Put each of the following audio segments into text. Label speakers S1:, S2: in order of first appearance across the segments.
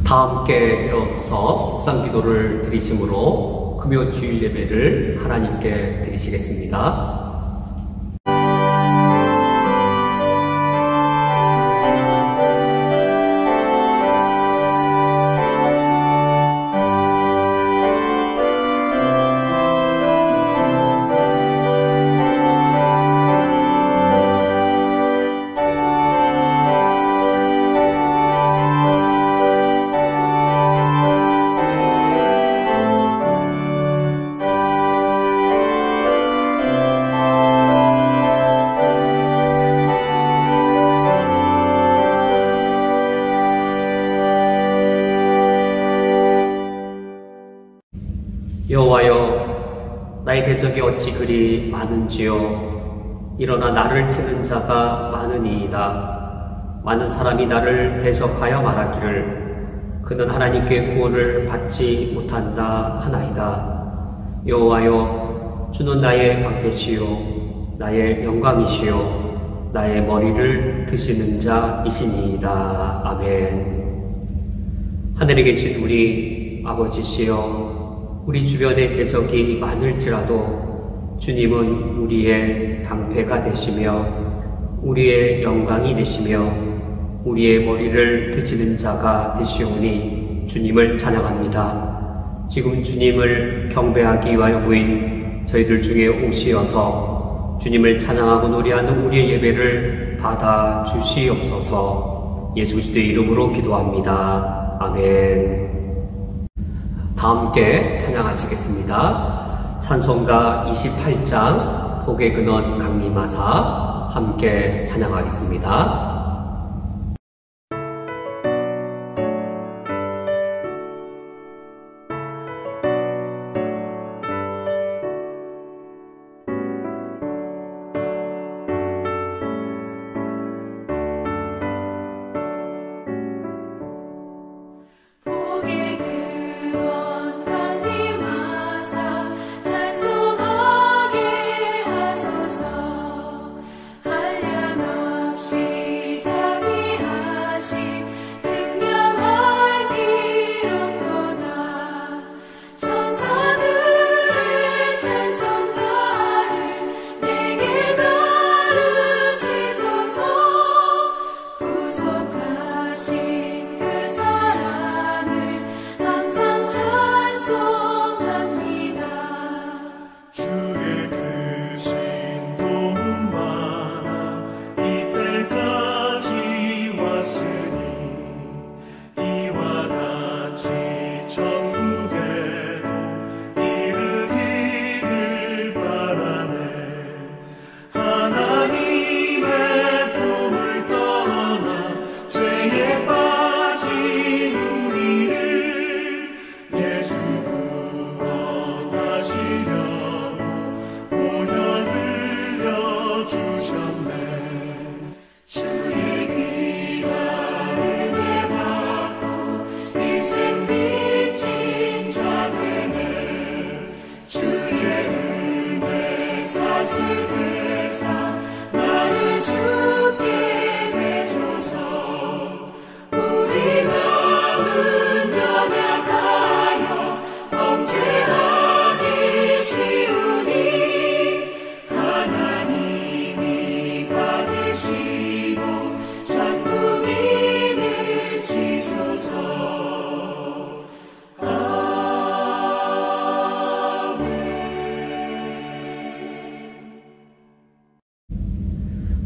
S1: 다 함께 일어서서 묵상기도를 드리심으로 금요 주일 예배를 하나님께 드리시겠습니다. 여호와여, 나의 대적이 어찌 그리 많은지요. 일어나 나를 치는 자가 많으니이다. 많은 사람이 나를 대적하여 말하기를 그는 하나님께 구원을 받지 못한다 하나이다. 여호와여, 주는 나의 방패시요 나의 영광이시요 나의 머리를 드시는 자이시니이다. 아멘. 하늘에 계신 우리 아버지시여, 우리 주변에 대적이 많을지라도 주님은 우리의 방패가 되시며 우리의 영광이 되시며 우리의 머리를 드시는 자가 되시오니 주님을 찬양합니다. 지금 주님을 경배하기 위하여 모인 저희들 중에 오시어서 주님을 찬양하고 노래하는 우리의 예배를 받아 주시옵소서. 예수 그리스도의 이름으로 기도합니다. 아멘. 다 함께 찬양하시겠습니다. 찬송가 28장 복의 근원 강림하사 함께 찬양하겠습니다.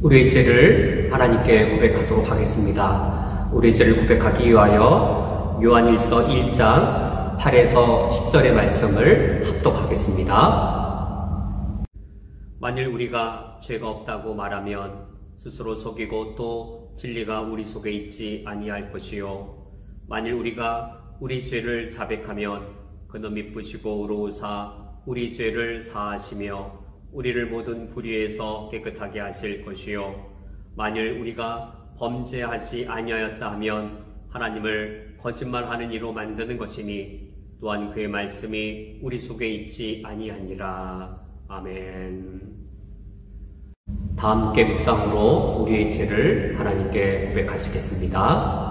S1: 우리의 죄를 하나님께 고백하도록 하겠습니다. 우리의 죄를 고백하기 위하여 요한일서 1장 8에서 10절의 말씀을 합독하겠습니다. 만일 우리가 죄가 없다고 말하면 스스로 속이고 또 진리가 우리 속에 있지 아니할 것이요. 만일 우리가 우리 죄를 자백하면 그는 미쁘시고 의로우사 우리 죄를 사하시며 우리를 모든 불의에서 깨끗하게 하실 것이요. 만일 우리가 범죄하지 아니하였다 하면 하나님을 거짓말하는 이로 만드는 것이니 또한 그의 말씀이 우리 속에 있지 아니하니라. 아멘. 다 함께 묵상으로 우리의 죄를 하나님께 고백하시겠습니다.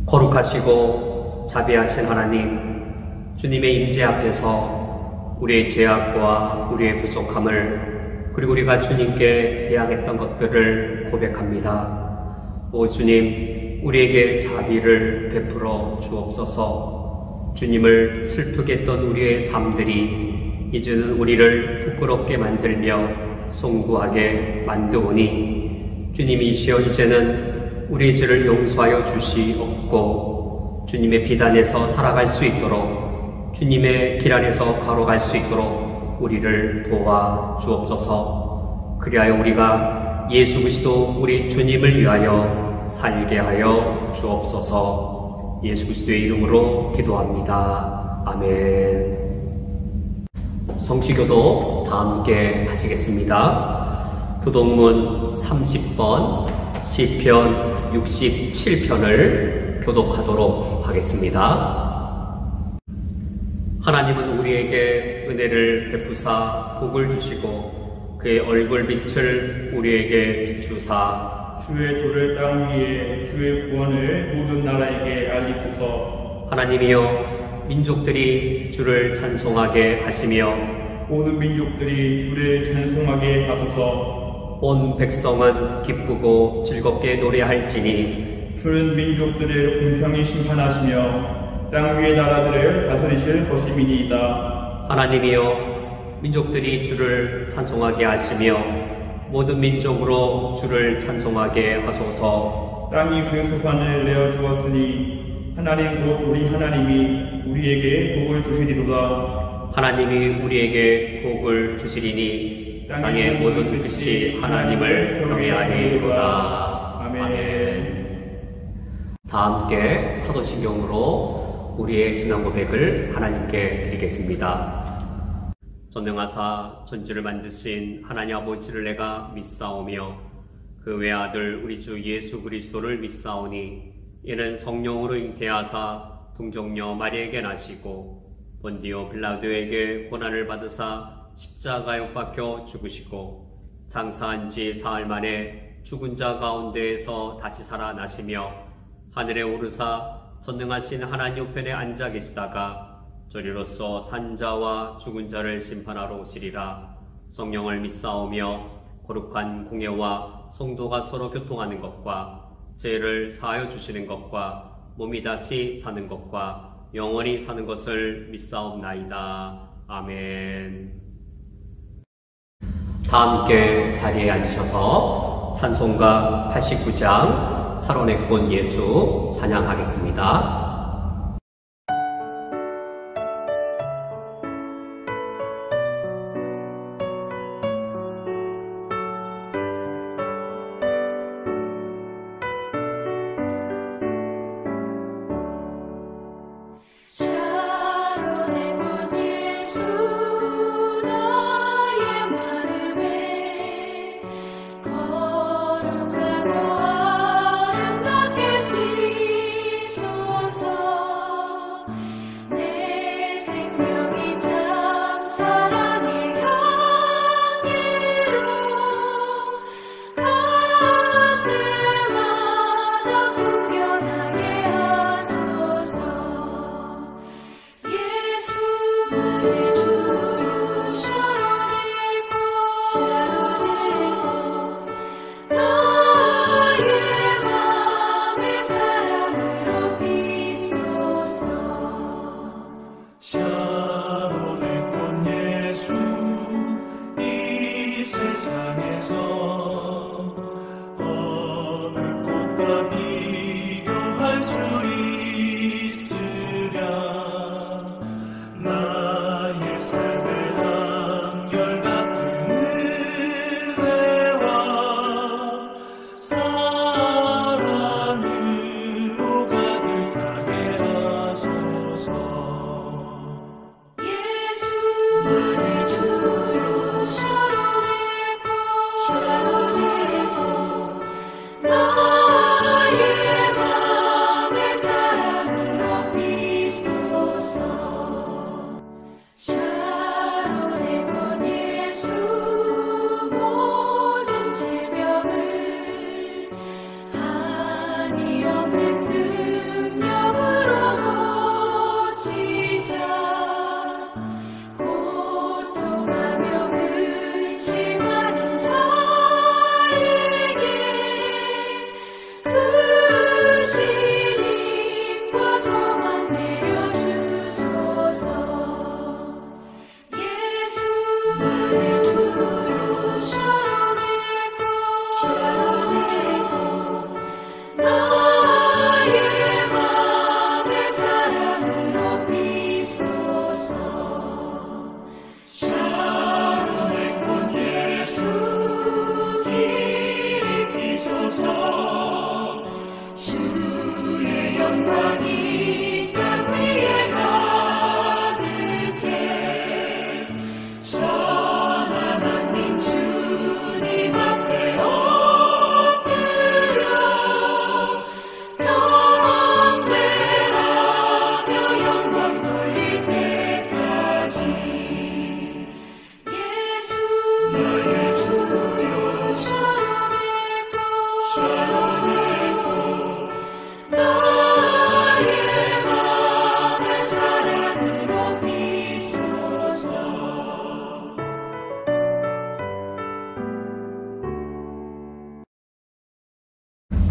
S1: 거룩하시고 자비하신 하나님, 주님의 임재 앞에서 우리의 죄악과 우리의 부족함을 그리고 우리가 주님께 대항했던 것들을 고백합니다. 오 주님, 우리에게 자비를 베풀어 주옵소서. 주님을 슬프게 했던 우리의 삶들이 이제는 우리를 부끄럽게 만들며 송구하게 만드오니 주님이시여 이제는 우리의 죄를 용서하여 주시옵고 주님의 비단에서 살아갈 수 있도록 주님의 길 안에서 걸어갈 수 있도록 우리를 도와 주옵소서. 그리하여 우리가 예수 그리스도 우리 주님을 위하여 살게 하여 주옵소서. 예수 그리스도의 이름으로 기도합니다. 아멘. 성시교도 다 함께 하시겠습니다. 교독문 30번 시편 67편을 교독하도록 하겠습니다. 하나님은 우리에게 은혜를 베푸사 복을 주시고 그의 얼굴빛을 우리에게 비추사
S2: 주의 도를 땅 위에 주의 구원을 모든 나라에게 알리소서.
S1: 하나님이여 민족들이 주를 찬송하게 하시며
S2: 모든 민족들이 주를 찬송하게 하소서.
S1: 온 백성은 기쁘고 즐겁게 노래할지니
S2: 주는 민족들을 공평히 심판하시며 땅 위의 나라들을 다스리실 것임이니이다.
S1: 하나님이여 민족들이 주를 찬송하게 하시며 모든 민족으로 주를 찬송하게 하소서.
S2: 땅이 그 소산을 내어 주었으니 하나님 곧 우리 하나님이 우리에게 복을 주시리로다.
S1: 하나님이 우리에게 복을 주시리니 땅의 모든 빛이 하나님을 경외하리로다. 아멘. 다 함께 사도신경으로 우리의 신앙 고백을 하나님께 드리겠습니다. 전능하사 천지를 만드신 하나님 아버지를 내가 믿사오며 그 외아들 우리 주 예수 그리스도를 믿사오니 이는 성령으로 잉태하사 동정녀 마리에게 나시고 본디오 빌라도에게 고난을 받으사 십자가에 못 박혀 죽으시고 장사한 지 사흘 만에 죽은 자 가운데에서 다시 살아나시며 하늘에 오르사 전능하신 하나님 우편에 앉아 계시다가 저리로서 산자와 죽은 자를 심판하러 오시리라. 성령을 믿사오며 거룩한 공예와 성도가 서로 교통하는 것과 죄를 사하여 주시는 것과 몸이 다시 사는 것과 영원히 사는 것을 믿사옵나이다. 아멘. 다 함께 자리에 앉으셔서 찬송가 89장 살아내 꾼 예수 찬양하겠습니다.
S3: 거룩하고 아름답게 비소서.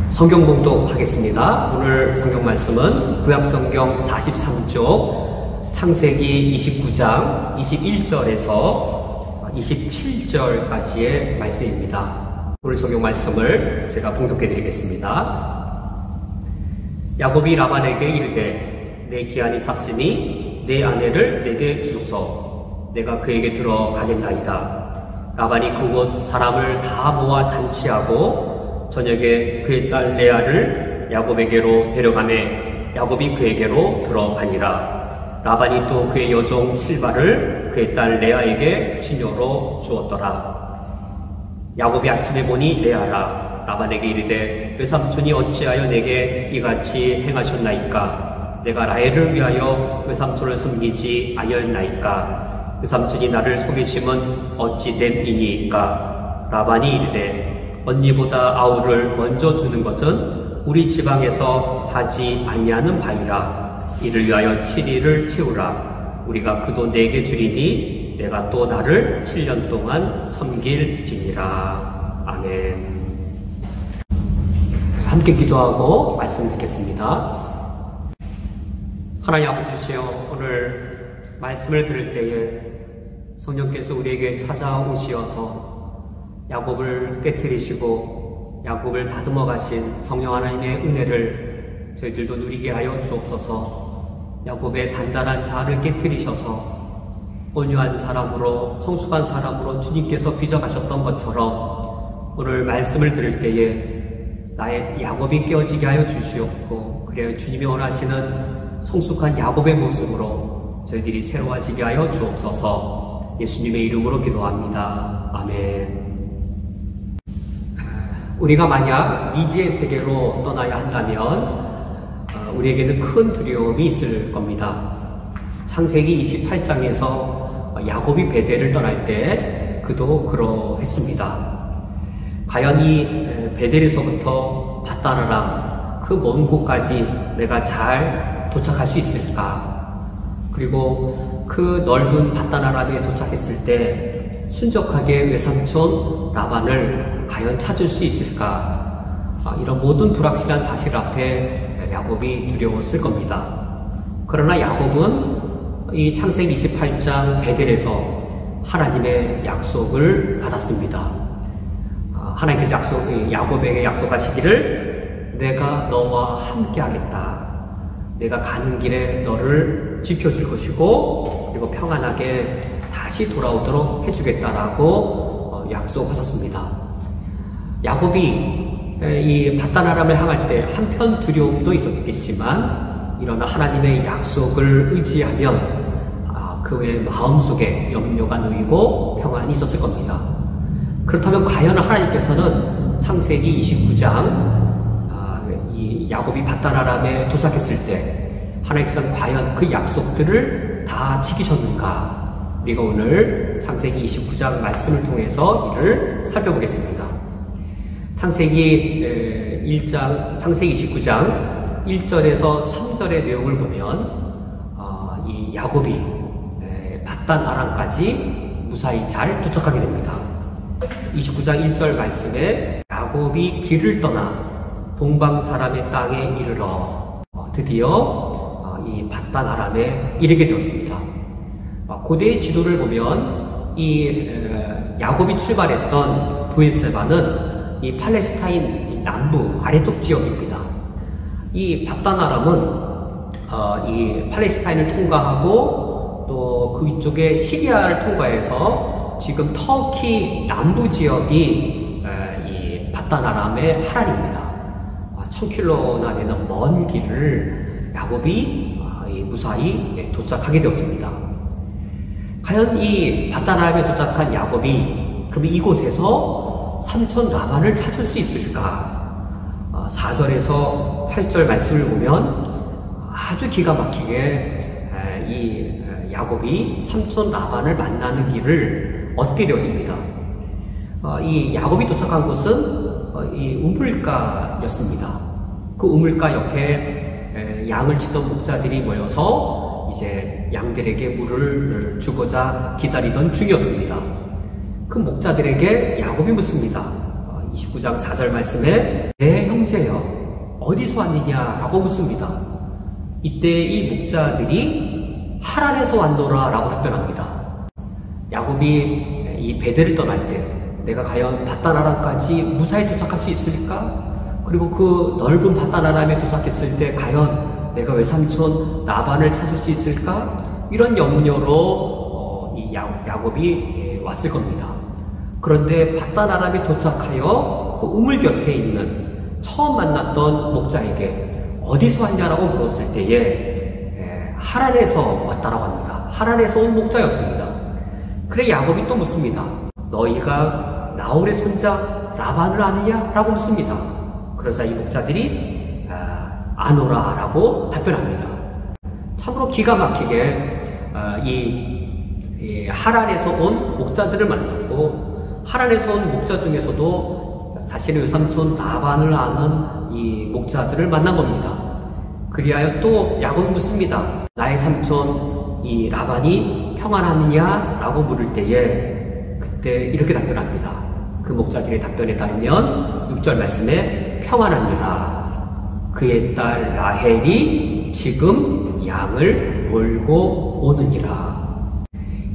S1: 성경 봉독하겠습니다. 오늘 성경 말씀은 구약성경 43쪽 창세기 29장 21절에서 27절까지의 말씀입니다. 오늘 성경 말씀을 제가 봉독해 드리겠습니다. 야곱이 라반에게 이르되 내 기한이 찼으니 내 아내를 내게 주소서. 내가 그에게 들어가겠나이다. 라반이 그곳 사람을 다 모아 잔치하고 저녁에 그의 딸 레아를 야곱에게로 데려가매 야곱이 그에게로 들어가니라. 라반이 또 그의 여종 실바를 그의 딸 레아에게 시녀로 주었더라. 야곱이 아침에 보니 레아라. 라반에게 이르되 외삼촌이 어찌하여 내게 이같이 행하셨나이까? 내가 라헬을 위하여 외삼촌을 섬기지 아니었나이까? 외삼촌이 나를 속이심은 어찌 됨이니까? 라반이 이르되 언니보다 아우를 먼저 주는 것은 우리 지방에서 하지 아니하는 바이라. 이를 위하여 7일을 채우라. 우리가 그도 내게 주리니 내가 또 나를 7년 동안 섬길지니라. 아멘. 함께 기도하고 말씀 듣겠습니다. 하나님 아버지시여, 오늘 말씀을 들을 때에 성령께서 우리에게 찾아오시어서 야곱을 깨뜨리시고 야곱을 다듬어 가신 성령 하나님의 은혜를 저희들도 누리게 하여 주옵소서. 야곱의 단단한 자아를 깨뜨리셔서 온유한 사람으로, 성숙한 사람으로 주님께서 빚어가셨던 것처럼 오늘 말씀을 들을 때에 나의 야곱이 깨어지게 하여 주시옵고, 그래야 주님이 원하시는 성숙한 야곱의 모습으로 저희들이 새로워지게 하여 주옵소서. 예수님의 이름으로 기도합니다. 아멘. 우리가 만약 미지의 세계로 떠나야 한다면 우리에게는 큰 두려움이 있을 겁니다. 창세기 28장에서 야곱이 베델을 떠날 때 그도 그러했습니다. 과연 이 베델에서부터 밧다나람 그 먼 곳까지 내가 잘 도착할 수 있을까? 그리고 그 넓은 밧다나람에 도착했을 때 순적하게 외삼촌 라반을 과연 찾을 수 있을까? 이런 모든 불확실한 사실 앞에 야곱이 두려웠을 겁니다. 그러나 야곱은 이 창세기 28장 베델에서 하나님의 약속을 받았습니다. 하나님께서 야곱에게 약속하시기를 내가 너와 함께 하겠다. 내가 가는 길에 너를 지켜줄 것이고 그리고 평안하게 다시 돌아오도록 해주겠다라고 약속하셨습니다. 야곱이 이 밧다나람을 향할 때 한편 두려움도 있었겠지만 일어나 하나님의 약속을 의지하면 그의 마음속에 염려가 놓이고 평안이 있었을 겁니다. 그렇다면 과연 하나님께서는 창세기 29장 이 야곱이 밧다나람에 도착했을 때 하나님께서는 과연 그 약속들을 다 지키셨는가? 우리가 오늘 창세기 29장 말씀을 통해서 이를 살펴보겠습니다. 창세기 29장 1절에서 3절의 내용을 보면 이 야곱이 밧단 아람까지 무사히 잘 도착하게 됩니다. 29장 1절 말씀에 야곱이 길을 떠나 동방 사람의 땅에 이르러 드디어 이 밧단 아람에 이르게 되었습니다. 고대의 지도를 보면 이 야곱이 출발했던 부엘세바는 이 팔레스타인 남부 아래쪽 지역입니다. 이 밧단 아람은 이 팔레스타인을 통과하고 또 그 위쪽에 시리아를 통과해서 지금 터키 남부 지역이 이 밧단 아람의 하란입니다. 1000km나 되는 먼 길을 야곱이 무사히 도착하게 되었습니다. 과연 이 밧단 아람에 도착한 야곱이 그럼 이곳에서 삼촌 라반을 찾을 수 있을까? 4절에서 8절 말씀을 보면 아주 기가 막히게 이 야곱이 삼촌 라반을 만나는 길을 얻게 되었습니다. 이 야곱이 도착한 곳은 이 우물가였습니다. 그 우물가 옆에 양을 치던 목자들이 모여서 이제 양들에게 물을 주고자 기다리던 중이었습니다. 그 목자들에게 야곱이 묻습니다. 29장 4절 말씀에 내 형제여 어디서 왔느냐 라고 묻습니다. 이때 이 목자들이 하란에서 왔노라 라고 답변합니다. 야곱이 이 베델을 떠날 때 내가 과연 밧단아람까지 무사히 도착할 수 있을까? 그리고 그 넓은 밧단아람에 도착했을 때 과연 내가 외삼촌 라반을 찾을 수 있을까? 이런 염려로 이 야곱이 왔을 겁니다. 그런데 밧단아람에 도착하여 그 우물 곁에 있는 처음 만났던 목자에게 어디서 왔냐라고 물었을 때에 하란에서 왔다라고 합니다. 하란에서 온 목자였습니다. 그래 야곱이 또 묻습니다. 너희가 나홀의 손자 라반을 아느냐? 라고 묻습니다. 그러자 이 목자들이 아노라 라고 답변합니다. 참으로 기가 막히게 이 하란에서 온 목자들을 만났고 하란에서 온 목자 중에서도 자신의 외삼촌 라반을 아는 이 목자들을 만난 겁니다. 그리하여 또 야곱이 묻습니다. 나의 삼촌 이 라반이 평안하느냐? 라고 물을 때에 그때 이렇게 답변합니다. 그 목자들의 답변에 따르면 6절 말씀에 평안하니라. 그의 딸 라헬이 지금 양을 몰고 오느니라.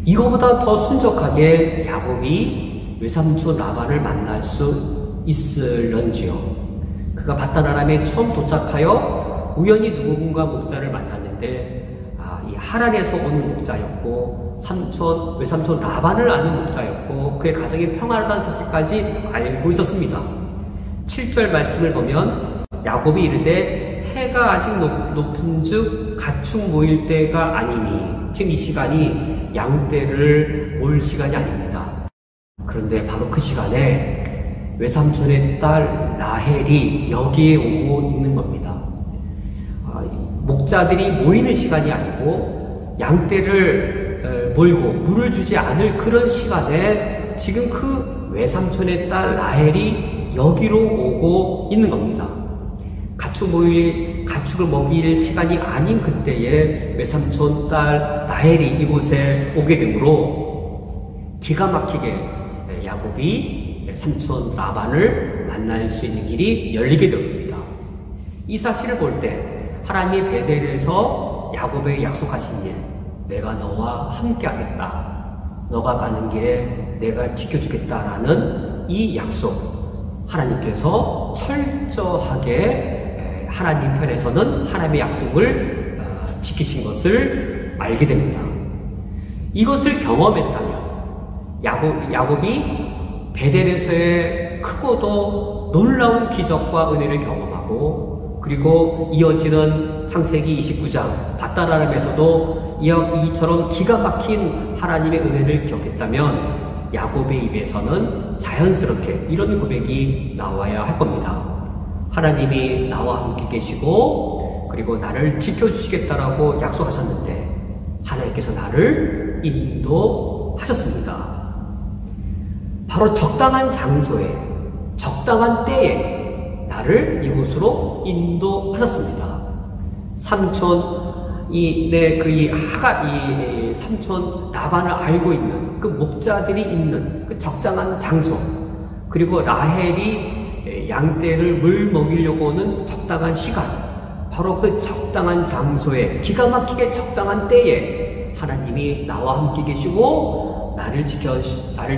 S1: 이거보다 더 순적하게 야곱이 외삼촌 라반을 만날 수 있을런지요. 그가 밧단아람에 처음 도착하여 우연히 누군가 목자를 만났는데 이 하란에서 온 목자였고 외삼촌 라반을 아는 목자였고 그의 가정이 평안하다는 사실까지 알고 있었습니다. 7절 말씀을 보면 야곱이 이르되 해가 아직 높은즉 가축 모일 때가 아니니 지금 이 시간이 양떼를 몰 시간이 아닙니다. 그런데 바로 그 시간에 외삼촌의 딸 라헬이 여기에 오고 있는 겁니다. 목자들이 모이는 시간이 아니고 양떼를 몰고 물을 주지 않을 그런 시간에 지금 그 외삼촌의 딸 라헬이 여기로 오고 있는 겁니다. 가축을 먹일 시간이 아닌 그때에 외삼촌 딸 라헬이 이곳에 오게 되므로 기가 막히게 야곱이 삼촌 라반을 만날 수 있는 길이 열리게 되었습니다. 이 사실을 볼 때 하나님이 베델에서 야곱에게 약속하신 일, 내가 너와 함께 하겠다. 너가 가는 길에 내가 지켜주겠다라는 이 약속, 하나님께서 철저하게 하나님 편에서는 하나님의 약속을 지키신 것을 알게 됩니다. 이것을 경험했다면 야곱이 베델에서의 크고도 놀라운 기적과 은혜를 경험하고 그리고 이어지는 창세기 29장 밧단아람에서도 이처럼 기가 막힌 하나님의 은혜를 기억했다면 야곱의 입에서는 자연스럽게 이런 고백이 나와야 할 겁니다. 하나님이 나와 함께 계시고 그리고 나를 지켜주시겠다라고 약속하셨는데 하나님께서 나를 인도하셨습니다. 바로 적당한 장소에 적당한 때에 나를 이곳으로 인도하셨습니다. 삼촌 삼촌 라반을 알고 있는 그 목자들이 있는 그 적당한 장소, 그리고 라헬이 양떼를 물 먹이려고 오는 적당한 시간, 바로 그 적당한 장소에 기가 막히게 적당한 때에 하나님이 나와 함께 계시고 나를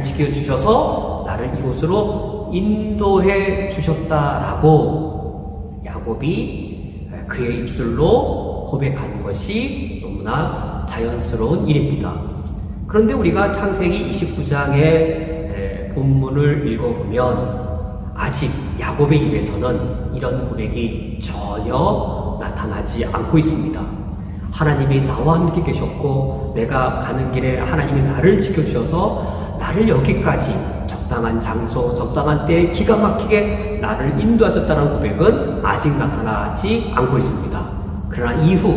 S1: 지켜주셔서 나를 이곳으로 인도해 주셨다라고 야곱이 그의 입술로 고백하는 것이 너무나 자연스러운 일입니다. 그런데 우리가 창세기 29장의 본문을 읽어보면 아직 야곱의 입에서는 이런 고백이 전혀 나타나지 않고 있습니다. 하나님이 나와 함께 계셨고 내가 가는 길에 하나님이 나를 지켜주셔서 나를 여기까지 적당한 장소, 적당한 때에 기가 막히게 나를 인도하셨다는 고백은 아직 나타나지 않고 있습니다. 그러나 이후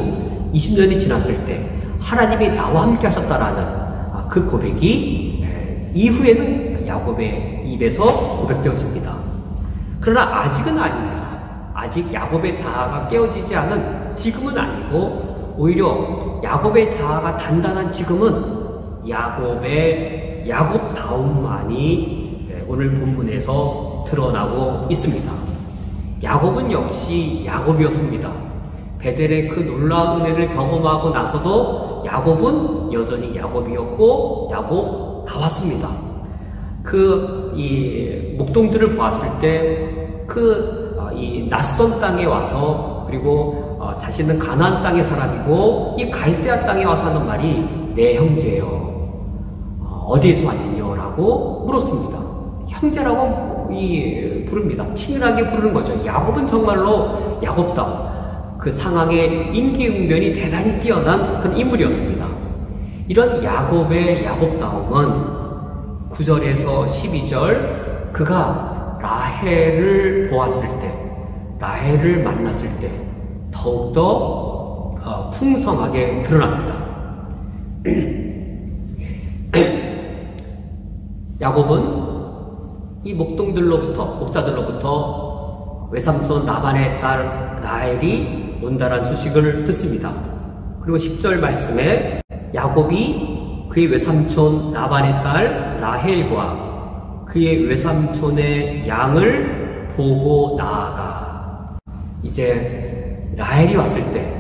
S1: 20년이 지났을 때 하나님이 나와 함께 하셨다라는 그 고백이 이후에는 야곱의 입에서 고백되었습니다. 그러나 아직은 아닙니다. 아직 야곱의 자아가 깨어지지 않은 지금은 아니고 오히려 야곱의 자아가 단단한 지금은 야곱의 야곱다움만이 오늘 본문에서 드러나고 있습니다. 야곱은 역시 야곱이었습니다. 베델의 그 놀라운 은혜를 경험하고 나서도 야곱은 여전히 야곱이었고 야곱다웠습니다. 이 목동들을 보았을 때 이 낯선 땅에 와서 그리고 자신은 가나안 땅의 사람이고 이 갈대아 땅에 와서 하는 말이 내 형제여 어디에서 왔느냐 라고 물었습니다. 형제라고 부릅니다. 친밀하게 부르는 거죠. 야곱은 정말로 야곱다움 그 상황의 임기응변이 대단히 뛰어난 그런 인물이었습니다. 이런 야곱의 야곱다움은 9절에서 12절 그가 라헬을 보았을 때 라헬을 만났을 때 더욱더 풍성하게 드러납니다. 야곱은 이 목자들로부터 외삼촌 라반의 딸 라헬이 온다란 소식을 듣습니다. 그리고 10절 말씀에 야곱이 그의 외삼촌 라반의 딸 라헬과 그의 외삼촌의 양을 보고 나아가 이제 라헬이 왔을 때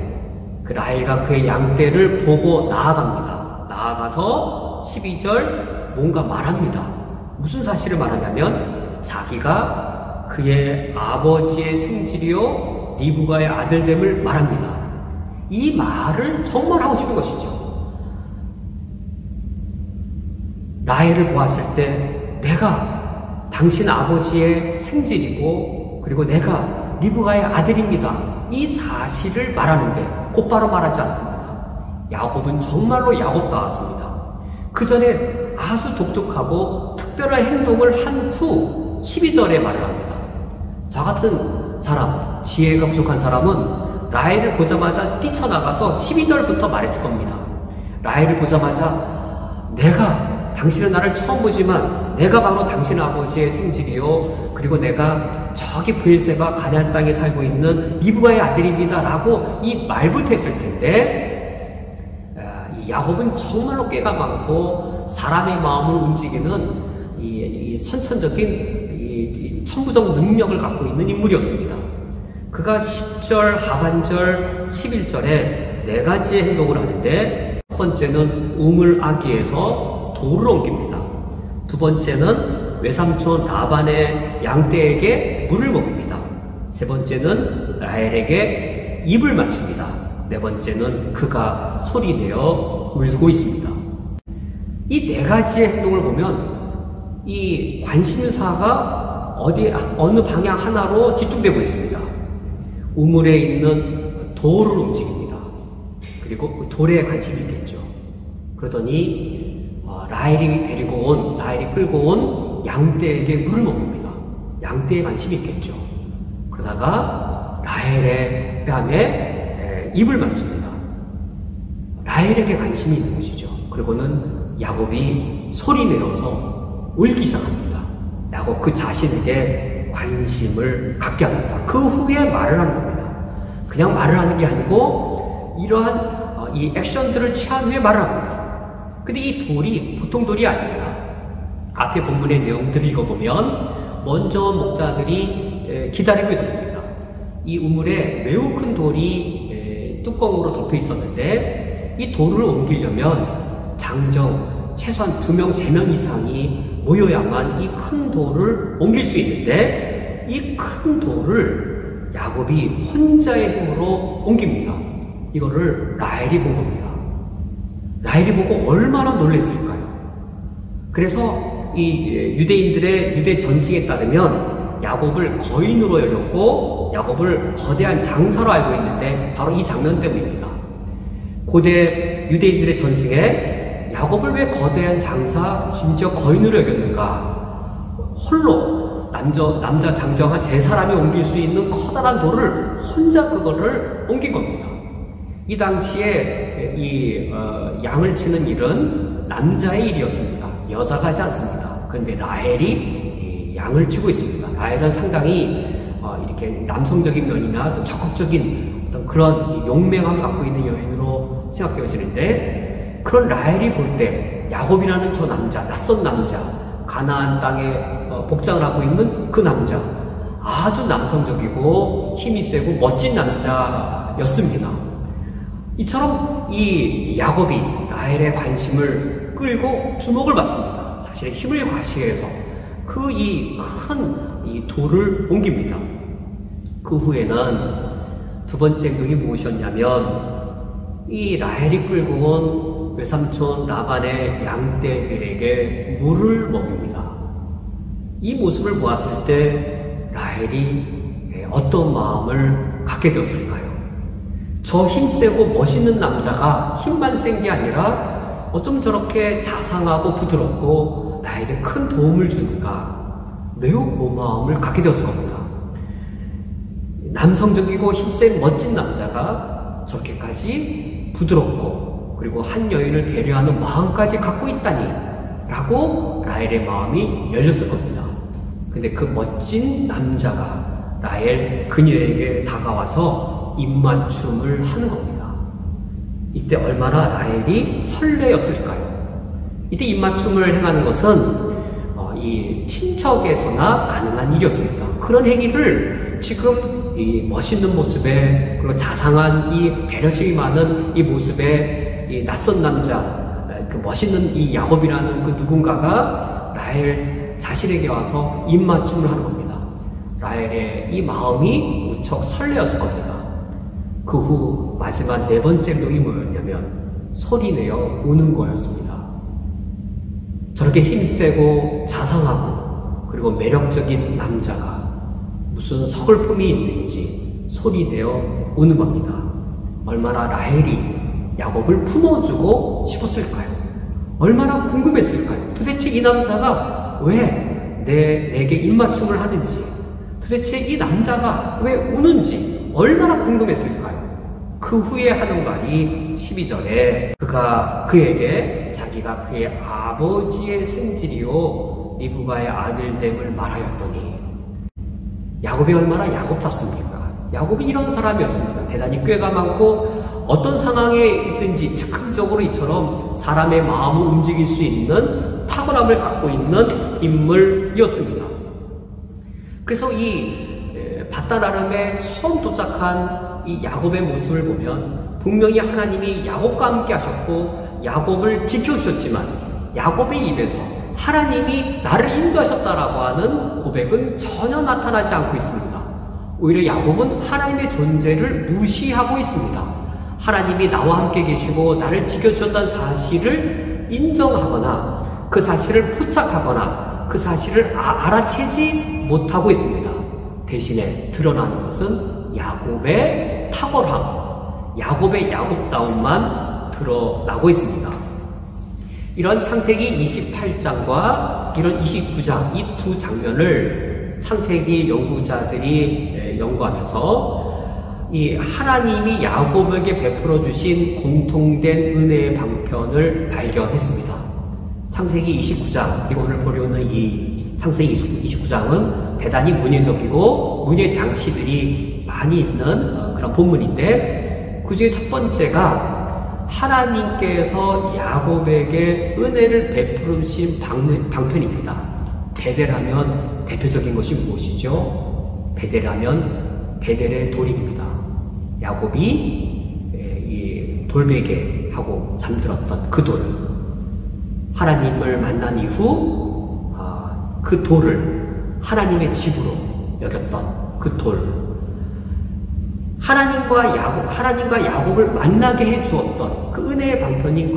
S1: 그 라헬과 그의 양떼를 보고 나아갑니다. 나아가서 12절 뭔가 말합니다. 무슨 사실을 말하냐면 자기가 그의 아버지의 생질이요 리브가의 아들됨을 말합니다. 이 말을 정말 하고 싶은 것이죠. 라헬을 보았을 때 내가 당신 아버지의 생질이고 그리고 내가 리브가의 아들입니다. 이 사실을 말하는데 곧바로 말하지 않습니다. 야곱은 정말로 야곱다웠습니다. 그 전에 아주 독특하고 특별한 행동을 한 후 12절에 말을 합니다. 저 같은 사람, 지혜가 부족한 사람은 라헬을 보자마자 뛰쳐나가서 12절부터 말했을 겁니다. 라헬을 보자마자 내가 당신은 나를 처음 보지만 내가 바로 당신 아버지의 생질이요 그리고 내가 저기 브엘세바 가나안 땅에 살고 있는 리브가의 아들입니다 라고 이 말부터 했을 텐데 이 야곱은 정말로 깨가 많고 사람의 마음을 움직이는 이 선천적인 이 천부적 능력을 갖고 있는 인물이었습니다. 그가 10절 하반절 11절에 4가지의 행동을 하는데 첫 번째는 우물 아기에서 돌을 옮깁니다. 두 번째는 외삼촌 라반의 양떼에게 물을 먹입니다. 세 번째는 라헬에게 입을 맞춥니다. 네 번째는 그가 소리내어 울고 있습니다. 이 4가지의 행동을 보면 이 관심사가 어느 방향 하나로 집중되고 있습니다. 우물에 있는 돌을 움직입니다. 그리고 돌에 관심이 있겠죠. 그러더니 라헬이 끌고 온 양떼에게 물을 먹입니다. 양떼에 관심이 있겠죠. 그러다가 라헬의 뺨에 입을 맞춥니다. 라헬에게 관심이 있는 것이죠. 그리고는 야곱이 소리내어서 울기 시작합니다. 야곱 그 자신에게 관심을 갖게 합니다. 그 후에 말을 하는 겁니다. 그냥 말을 하는 게 아니고 이러한 이 액션들을 취한 후에 말을 합니다. 근데 이 돌이 보통 돌이 아닙니다. 앞에 본문의 내용들을 읽어보면 먼저 목자들이 기다리고 있었습니다. 이 우물에 매우 큰 돌이 뚜껑으로 덮여 있었는데 이 돌을 옮기려면 장정 최소한 2명, 3명 이상이 모여야만 이 큰 돌을 옮길 수 있는데 이 큰 돌을 야곱이 혼자의 힘으로 옮깁니다. 이거를 라헬이 본 겁니다. 라헬이 보고 얼마나 놀랐을까요? 그래서 이 유대인들의 유대 전승에 따르면 야곱을 거인으로 여겼고 야곱을 거대한 장사로 알고 있는데 바로 이 장면 때문입니다. 고대 유대인들의 전승에 야곱을 왜 거대한 장사, 심지어 거인으로 여겼는가? 홀로 남자 장정 한 3사람이 옮길 수 있는 커다란 돌을 혼자 그거를 옮긴 겁니다. 이 당시에 양을 치는 일은 남자의 일이었습니다. 여자가 하지 않습니다.
S3: 그런데 라헬이 이 양을 치고 있습니다. 라헬은 상당히 이렇게 남성적인 면이나 또 적극적인 어떤 그런 용맹함을 갖고 있는 여인으로 생각되어지는데, 그런 라헬이 볼 때 야곱이라는 저 남자, 낯선 남자, 가나안 땅에 복장을 하고 있는 그 남자, 아주 남성적이고 힘이 세고 멋진 남자였습니다. 이처럼 이 야곱이 라헬의 관심을 끌고 주목을 받습니다. 자신의 힘을 과시해서 그 이 큰 이 돌을 옮깁니다. 그 후에는 두 번째 행동이 무엇이었냐면, 이 라헬이 끌고 온 외삼촌 라반의 양떼들에게 물을 먹입니다. 이 모습을 보았을 때 라헬이 어떤 마음을 갖게 되었을까요? 저 힘세고 멋있는 남자가 힘만 센 게 아니라 어쩜 저렇게 자상하고 부드럽고 나에게 큰 도움을 주는가, 매우 고마움을 갖게 되었을 겁니다. 남성적이고 힘센 멋진 남자가 저렇게까지 부드럽고 그리고 한 여인을 배려하는 마음까지 갖고 있다니 라고 라헬의 마음이 열렸을 겁니다. 근데 그 멋진 남자가 라헬 그녀에게 다가와서 입맞춤을 하는 겁니다. 이때 얼마나 라헬이 설레었을까요? 이때 입맞춤을 행하는 것은 이 친척에서나 가능한 일이었습니다. 그런 행위를 지금 이 멋있는 모습에, 그리고 자상한 이 배려심이 많은 이 모습에 이 낯선 남자, 그 멋있는 이 야곱이라는 그 누군가가 라헬 자신에게 와서 입맞춤을 하는 겁니다. 라헬의 이 마음이 무척 설레었을 겁니다. 그 후 마지막 네 번째 행동이 뭐였냐면 소리내어 우는 거였습니다. 저렇게 힘세고 자상하고 그리고 매력적인 남자가 무슨 서글픔이 있는지 소리내어 우는 겁니다. 얼마나 라헬이 야곱을 품어주고 싶었을까요? 얼마나 궁금했을까요? 도대체 이 남자가 왜 내게 입맞춤을 하는지, 도대체 이 남자가 왜 우는지 얼마나 궁금했을까요? 그 후에 하는 말이 12절에 그가 그에게 자기가 그의 아버지의 생질이요 리브가의 아들됨을 말하였더니, 야곱이 얼마나 야곱답습니까? 야곱이 이런 사람이었습니다. 대단히 꾀가 많고 어떤 상황에 있든지 즉흥적으로 이처럼 사람의 마음을 움직일 수 있는 탁월함을 갖고 있는 인물이었습니다. 그래서 이 밧단 아람에 처음 도착한 이 야곱의 모습을 보면 분명히 하나님이 야곱과 함께 하셨고 야곱을 지켜주셨지만, 야곱의 입에서 하나님이 나를 인도하셨다라고 하는 고백은 전혀 나타나지 않고 있습니다. 오히려 야곱은 하나님의 존재를 무시하고 있습니다. 하나님이 나와 함께 계시고 나를 지켜주셨다는 사실을 인정하거나 그 사실을 포착하거나 그 사실을 알아채지 못하고 있습니다. 대신에 드러나는 것은 야곱의 탁월함, 야곱의 야곱다움만 드러나고 있습니다. 이런 창세기 28장과 이런 29장, 이 두 장면을 창세기 연구자들이 연구하면서 이 하나님이 야곱에게 베풀어 주신 공통된 은혜의 방편을 발견했습니다. 창세기 29장, 그리고 오늘 보려는 이 창세기 29장은 대단히 문예적이고 문예 장치들이 많이 있는 그런 본문인데, 그 중에 첫 번째가 하나님께서 야곱에게 은혜를 베풀어 주신 방편입니다. 베델하면 대표적인 것이 무엇이죠? 베델하면 베델의 돌입니다. 야곱이 이 돌베개하고 잠들었던 그 돌, 하나님을 만난 이후 그 돌을 하나님의 집으로 여겼던 그 돌, 하나님과 야곱을 만나게 해 주었던 그 은혜의 방편인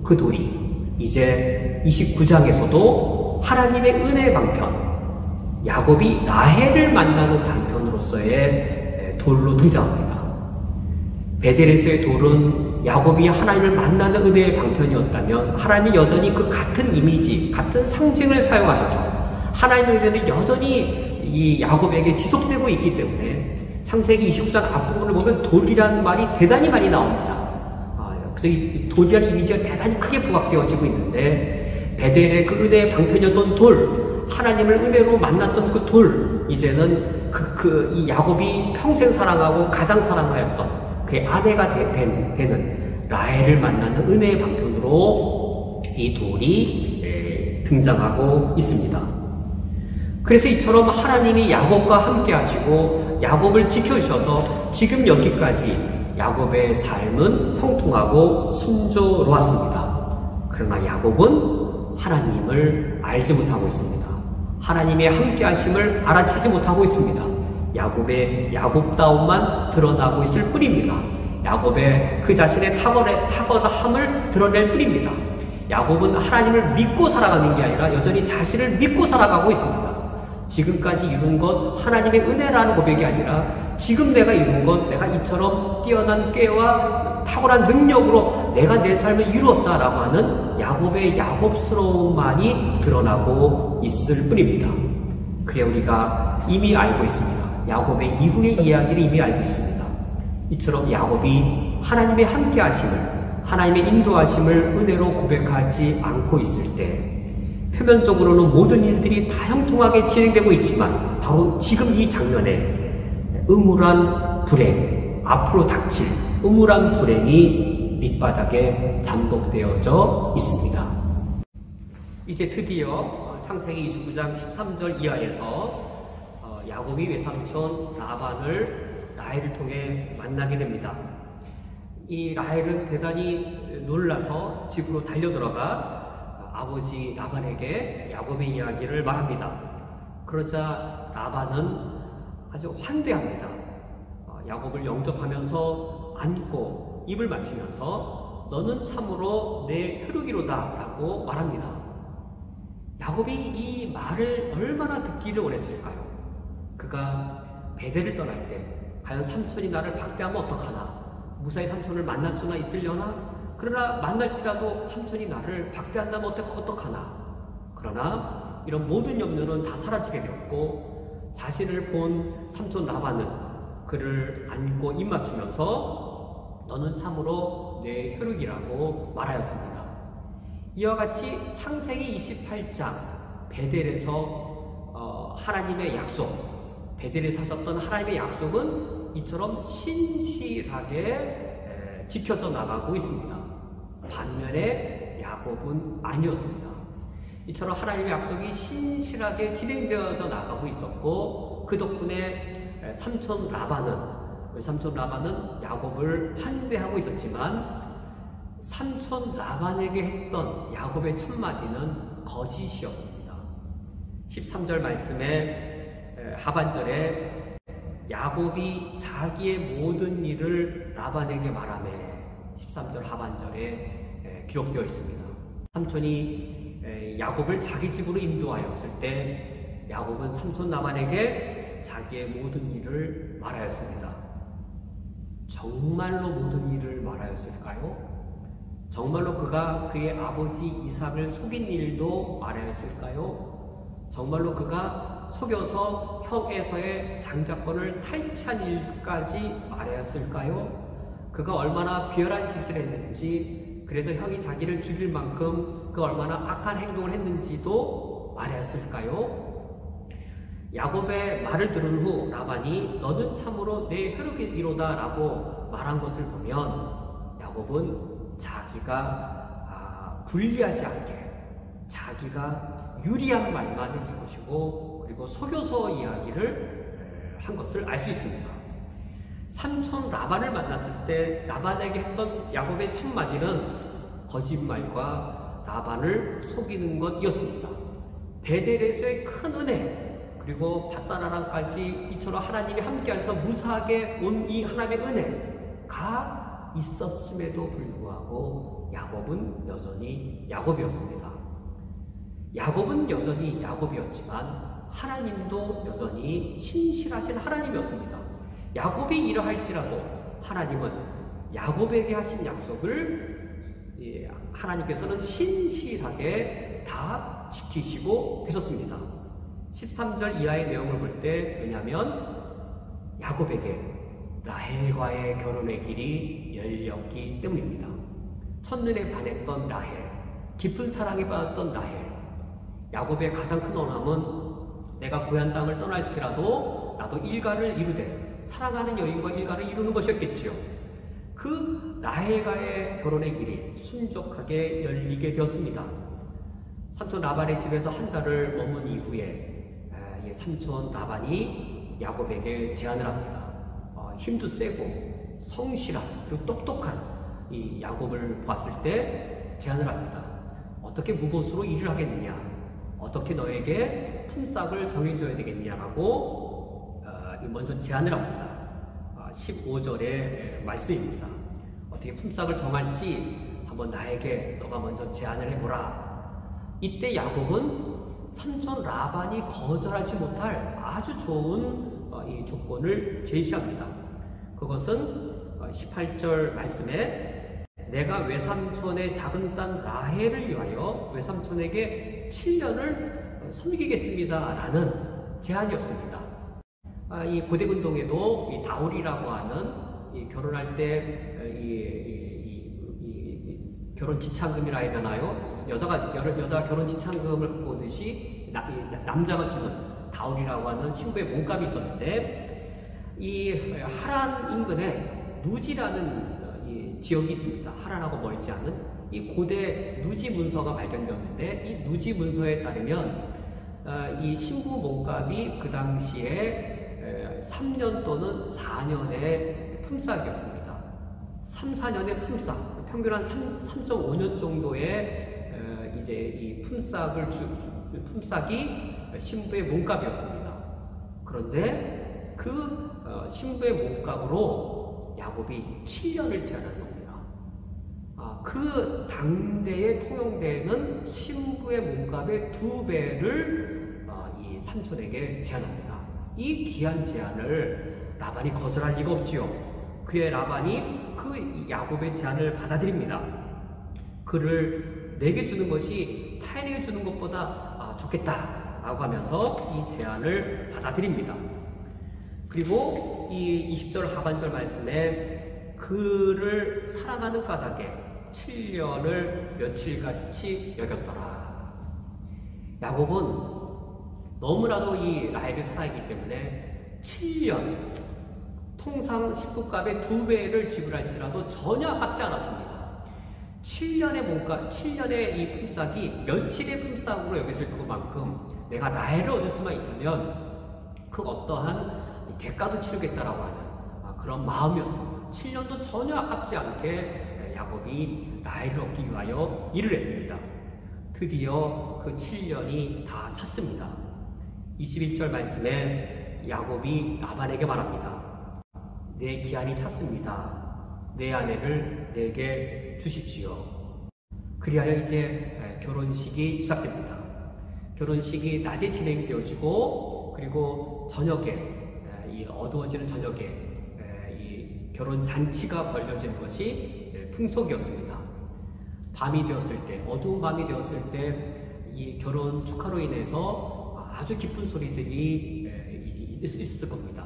S3: 그 돌이 이제 29장에서도 하나님의 은혜의 방편, 야곱이 라헬을 만나는 방편으로서의 돌로 등장합니다. 베델에서의 돌은 야곱이 하나님을 만나는 은혜의 방편이었다면, 하나님이 여전히 그 같은 이미지, 같은 상징을 사용하셔서 하나님의 은혜는 여전히 이 야곱에게 지속되고 있기 때문에 창세기 29장 앞부분을 보면 돌이라는 말이 대단히 많이 나옵니다. 그래서 이 돌이라는 이미지가 대단히 크게 부각되어지고 있는데, 베델의 그 은혜의 방편이었던 돌, 하나님을 은혜로 만났던 그 돌, 이제는 이 야곱이 평생 사랑하고 가장 사랑하였던 그의 아내가 되는 라헬을 만나는 은혜의 방편으로 이 돌이 등장하고 있습니다. 그래서 이처럼 하나님이 야곱과 함께 하시고 야곱을 지켜주셔서 지금 여기까지 야곱의 삶은 형통하고 순조로웠습니다. 그러나 야곱은 하나님을 알지 못하고 있습니다. 하나님의 함께 하심을 알아채지 못하고 있습니다. 야곱의 야곱다움만 드러나고 있을 뿐입니다. 야곱의 그 자신의 탁월함을 드러낼 뿐입니다. 야곱은 하나님을 믿고 살아가는 게 아니라 여전히 자신을 믿고 살아가고 있습니다. 지금까지 이룬 것 하나님의 은혜라는 고백이 아니라 지금 내가 이룬 것 내가 이처럼 뛰어난 꾀와 탁월한 능력으로 내가 내 삶을 이루었다라고 하는 야곱의 야곱스러움만이 드러나고 있을 뿐입니다. 그래 우리가 이미 알고 있습니다. 야곱의 이후의 이야기를 이미 알고 있습니다. 이처럼 야곱이 하나님의 함께 하심을, 하나님의 인도하심을 은혜로 고백하지 않고 있을 때 표면적으로는 모든 일들이 다 형통하게 진행되고 있지만 바로 지금 이 장면에 음울한 불행, 앞으로 닥칠 음울한 불행이 밑바닥에 잠복되어져 있습니다. 이제 드디어 창세기 29장 13절 이하에서 야곱이 외삼촌 라헬을 통해 만나게 됩니다. 이 라헬은 대단히 놀라서 집으로 달려들어가 아버지 라반에게 야곱의 이야기를 말합니다. 그러자 라반은 아주 환대합니다. 야곱을 영접하면서 안고 입을 맞추면서 너는 참으로 내 혈육이로다 라고 말합니다. 야곱이 이 말을 얼마나 듣기를 원했을까요? 그가 베델을 떠날 때 과연 삼촌이 나를 박대하면 어떡하나, 무사히 삼촌을 만날 수나 있으려나, 그러나 만날지라도 삼촌이 나를 박대한다면 어떡하나. 그러나 이런 모든 염려는 다 사라지게 되었고 자신을 본 삼촌 라반은 그를 안고 입 맞추면서 너는 참으로 내 혈육이라고 말하였습니다. 이와 같이 창세기 28장 베델에서 하나님의 약속, 베델에서 하셨던 하나님의 약속은 이처럼 신실하게 지켜져 나가고 있습니다. 반면에 야곱은 아니었습니다. 이처럼 하나님의 약속이 신실하게 진행되어져 나가고 있었고 그 덕분에 삼촌 라반은 야곱을 환대하고 있었지만 삼촌 라반에게 했던 야곱의 첫마디는 거짓이었습니다. 13절 말씀의 하반절에 야곱이 자기의 모든 일을 라반에게 말하며 13절 하반절에 기록되어 있습니다. 삼촌이 야곱을 자기 집으로 인도하였을 때 야곱은 삼촌 라반에게 자기의 모든 일을 말하였습니다. 정말로 모든 일을 말하였을까요? 정말로 그가 그의 아버지 이삭을 속인 일도 말하였을까요? 정말로 그가 속여서 형 에서의 장자권을 탈취한 일까지 말하였을까요? 그가 얼마나 비열한 짓을 했는지, 그래서 형이 자기를 죽일 만큼 그 얼마나 악한 행동을 했는지도 말하였을까요? 야곱의 말을 들은 후 라반이 너는 참으로 내 혈육이로다 라고 말한 것을 보면 야곱은 자기가 불리하지 않게 자기가 유리한 말만 했을 것이고 그리고 속여서 이야기를 한 것을 알 수 있습니다. 삼촌 라반을 만났을 때 라반에게 했던 야곱의 첫마디는 거짓말과 라반을 속이는 것이었습니다. 베델에서의 큰 은혜 그리고 밧다라람까지 이처럼 하나님이 함께하셔서 무사하게 온 이 하나님의 은혜가 있었음에도 불구하고 야곱은 여전히 야곱이었습니다. 야곱은 여전히 야곱이었지만 하나님도 여전히 신실하신 하나님이었습니다. 야곱이 이러할지라도 하나님은 야곱에게 하신 약속을 하나님께서는 신실하게 다 지키시고 계셨습니다. 13절 이하의 내용을 볼 때 왜냐하면 야곱에게 라헬과의 결혼의 길이 열렸기 때문입니다. 첫눈에 반했던 라헬, 깊은 사랑에 빠졌던 라헬. 야곱의 가장 큰 원함은 내가 고향 땅을 떠날지라도 나도 일가를 이루되 사랑하는 여인과 일가를 이루는 것이었겠지요. 그 라헬과의 결혼의 길이 순적하게 열리게 되었습니다. 삼촌 라반의 집에서 한 달을 머문 이후에 삼촌 라반이 야곱에게 제안을 합니다. 힘도 세고 성실한 그리고 똑똑한 이 야곱을 봤을 때 제안을 합니다. 어떻게 무보수로 일을 하겠느냐? 어떻게 너에게 품삯을 정해줘야 되겠냐라고 먼저 제안을 합니다. 15절의 말씀입니다. 어떻게 품삯을 정할지 한번 나에게 너가 먼저 제안을 해보라. 이때 야곱은 삼촌 라반이 거절하지 못할 아주 좋은 이 조건을 제시합니다. 그것은 18절 말씀에 내가 외삼촌의 작은 딸 라헬을 위하여 외삼촌에게 7년을 섬기겠습니다 라는 제안이었습니다. 이 고대근동에도 이 다울이라고 하는 이 결혼할 때 결혼 지참금이라 해야 되나요? 여자가 결혼 지참금을 갖고 오듯이 남자가 주는 다울이라고 하는 신부의 몸값이 있었는데 이 하란 인근에 누지라는 이 지역이 있습니다. 하란하고 멀지 않은 이 고대 누지 문서가 발견되었는데 이 누지 문서에 따르면 이 신부 몸값이 그 당시에 3년 또는 4년의 품삯이었습니다. 3, 4년의 품삯, 평균 한 3.5년 정도의 이제 이 품삯이 신부의 몸값이었습니다. 그런데 그 신부의 몸값으로 야곱이 7년을 제한한 겁니다. 그 당대의 통용대는 신부의 몸값의 2배를 이 삼촌에게 제한합니다. 이 귀한 제안을 라반이 거절할 리가 없지요. 그의 라반이 그 야곱의 제안을 받아들입니다. 그를 내게 주는 것이 타인에게 주는 것보다 좋겠다라고 하면서 이 제안을 받아들입니다. 그리고 이 20절 하반절 말씀에 그를 사랑하는 까닭에 7년을 며칠같이 여겼더라. 야곱은 너무나도 이 라헬을 사랑했기 때문에 7년, 통상 신부값의 2배를 지불할지라도 전혀 아깝지 않았습니다. 7년의 몸값, 7년의 이 품삯이 며칠의 품삯으로 여겼을 것만큼 내가 라헬을 얻을 수만 있다면 그 어떠한 대가도 치르겠다라고 하는 그런 마음이었습니다. 7년도 전혀 아깝지 않게 야곱이 라헬을 얻기 위하여 일을 했습니다. 드디어 그 7년이 다 찼습니다. 21절 말씀에 야곱이 라반에게 말합니다. 내 기한이 찼습니다. 내 아내를 내게 주십시오. 그리하여 이제 결혼식이 시작됩니다. 결혼식이 낮에 진행되어지고 그리고 저녁에 이 어두워지는 저녁에 이 결혼 잔치가 벌려진 것이 풍속이었습니다. 밤이 되었을 때, 어두운 밤이 되었을 때 이 결혼 축하로 인해서 아주 기쁜 소리들이 있었을 겁니다.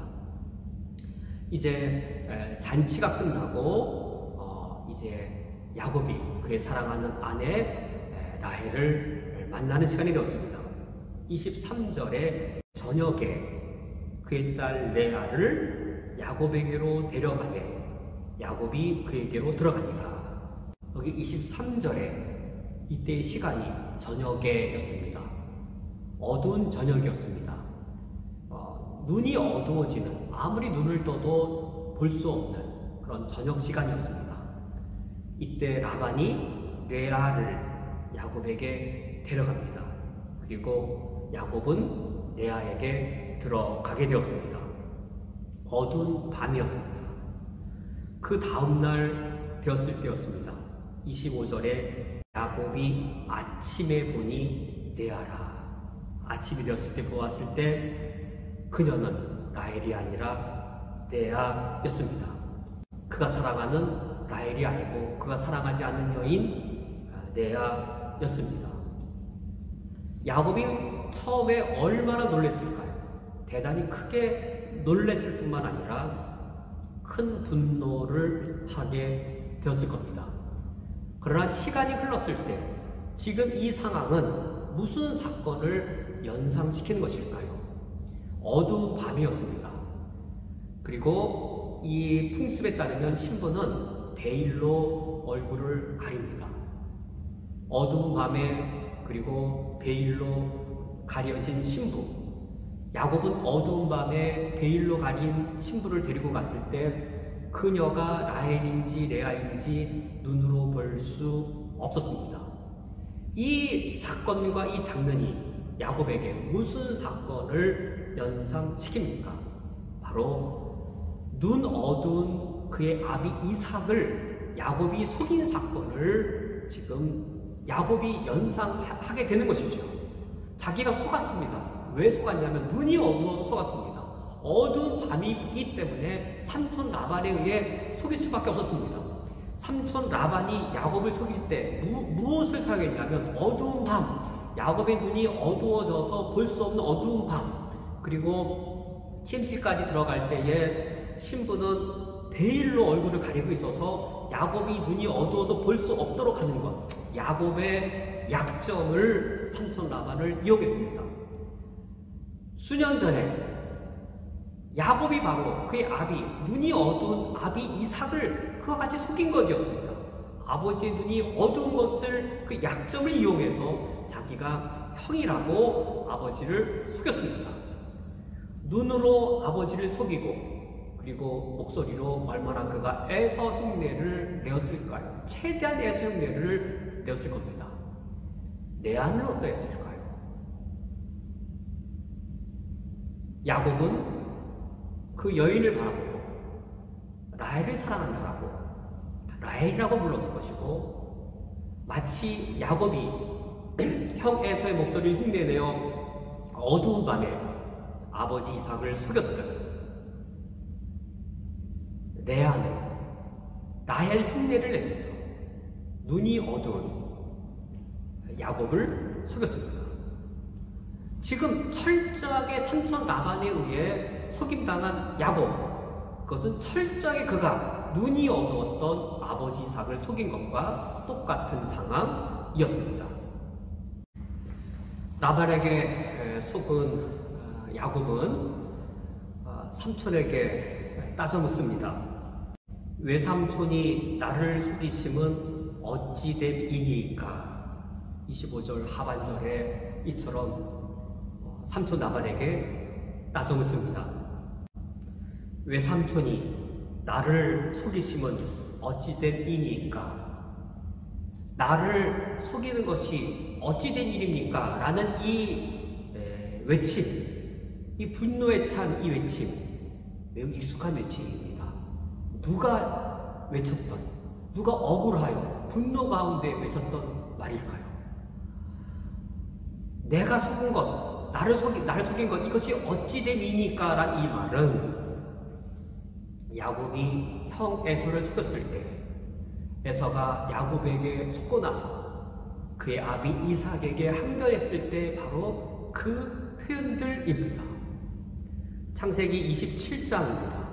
S3: 이제 잔치가 끝나고 이제 야곱이 그의 사랑하는 아내 라헬을 만나는 시간이 되었습니다. 23절에 저녁에 그의 딸 레아를 야곱에게로 데려가매 야곱이 그에게로 들어가니라. 여기 23절에 이때의 시간이 저녁에였습니다. 어두운 저녁이었습니다. 눈이 어두워지는, 아무리 눈을 떠도 볼 수 없는 그런 저녁 시간이었습니다. 이때 라반이 레아를 야곱에게 데려갑니다. 그리고 야곱은 레아에게 들어가게 되었습니다. 어두운 밤이었습니다. 그 다음날 되었을 때였습니다. 25절에 야곱이 아침에 보니 레아라. 아침이 되었을 때 보았을 때 그녀는 라헬이 아니라 레아였습니다. 그가 사랑하는 라헬이 아니고 그가 사랑하지 않는 여인 레아였습니다. 야곱이 처음에 얼마나 놀랐을까요? 대단히 크게 놀랐을 뿐만 아니라 큰 분노를 하게 되었을 겁니다. 그러나 시간이 흘렀을 때 지금 이 상황은 무슨 사건을 연상시키는 것일까요? 어두운 밤이었습니다. 그리고 이 풍습에 따르면 신부는 베일로 얼굴을 가립니다. 어두운 밤에 그리고 베일로 가려진 신부, 야곱은 어두운 밤에 베일로 가린 신부를 데리고 갔을 때 그녀가 라헬인지 레아인지 눈으로 볼 수 없었습니다. 이 사건과 이 장면이 야곱에게 무슨 사건을 연상시킵니까? 바로 눈 어두운 그의 아비 이삭을 야곱이 속인 사건을 지금 야곱이 연상하게 되는 것이죠. 자기가 속았습니다. 왜 속았냐면 눈이 어두워서 속았습니다. 어두운 밤이기 때문에 삼촌 라반에 의해 속일 수밖에 없었습니다. 삼촌 라반이 야곱을 속일 때 무엇을 사용했냐면 어두운 밤, 야곱의 눈이 어두워져서 볼 수 없는 어두운 밤, 그리고 침실까지 들어갈 때에 신부는 베일로 얼굴을 가리고 있어서 야곱이 눈이 어두워서 볼 수 없도록 하는 것, 야곱의 약점을 삼촌 라반을 이용했습니다. 수년 전에 야곱이 바로 그의 아비, 눈이 어두운 아비 이삭을 그와 같이 속인 것이었습니다. 아버지의 눈이 어두운 것을 그 약점을 이용해서 자기가 형이라고 아버지를 속였습니다. 눈으로 아버지를 속이고 그리고 목소리로 얼마나 그가 애서 흉내를 내었을까요? 최대한 애서 흉내를 내었을 겁니다. 레아는 어떠했을까요? 야곱은 그 여인을 바라보고 라헬을 사랑한다라고 라헬이라고 불렀을 것이고, 마치 야곱이 형 에서의 목소리를 흉내내어 어두운 밤에 아버지 이삭을 속였듯 레아는 라헬 흉내를 내면서 눈이 어두운 야곱을 속였습니다. 지금 철저하게 삼촌 라반에 의해 속임당한 야곱, 그것은 철저하게 그가 눈이 어두웠던 아버지 이삭을 속인 것과 똑같은 상황이었습니다. 라반에게 속은 야곱은 삼촌에게 따져 묻습니다. 외삼촌이 나를 속이심은 어찌 됨이니까? 25절 하반절에 이처럼 삼촌 라반에게 따져 묻습니다. 외삼촌이 나를 속이심은 어찌된 일이니까? 나를 속이는 것이 어찌된 일입니까? 라는 이 외침, 이 분노에 찬 이 외침, 매우 익숙한 외침입니다. 누가 외쳤던, 누가 억울하여 분노 가운데 외쳤던 말일까요? 내가 속은 것, 나를 속인 것, 이것이 어찌됨이니까? 란 이 말은 야곱이 형 에서를 속였을 때, 에서가 야곱에게 속고 나서 그의 아비 이삭에게 항변했을 때 바로 그 표현들입니다. 창세기 27장입니다.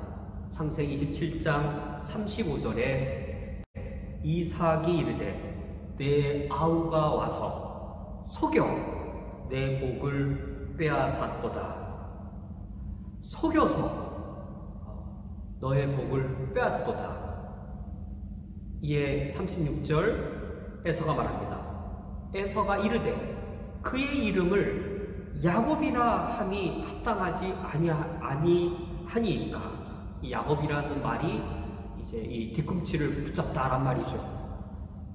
S3: 창세기 27장 35절에 이삭이 이르되 내 아우가 와서 속여 내 복을 빼앗았도다. 속여서 너의 복을 빼앗았도다. 이에 36절 에서가 말합니다. 에서가 이르되 그의 이름을 야곱이라 함이 합당하지 아니하니까. 이 야곱이라는 말이 이제 이 뒤꿈치를 붙잡다란 말이죠.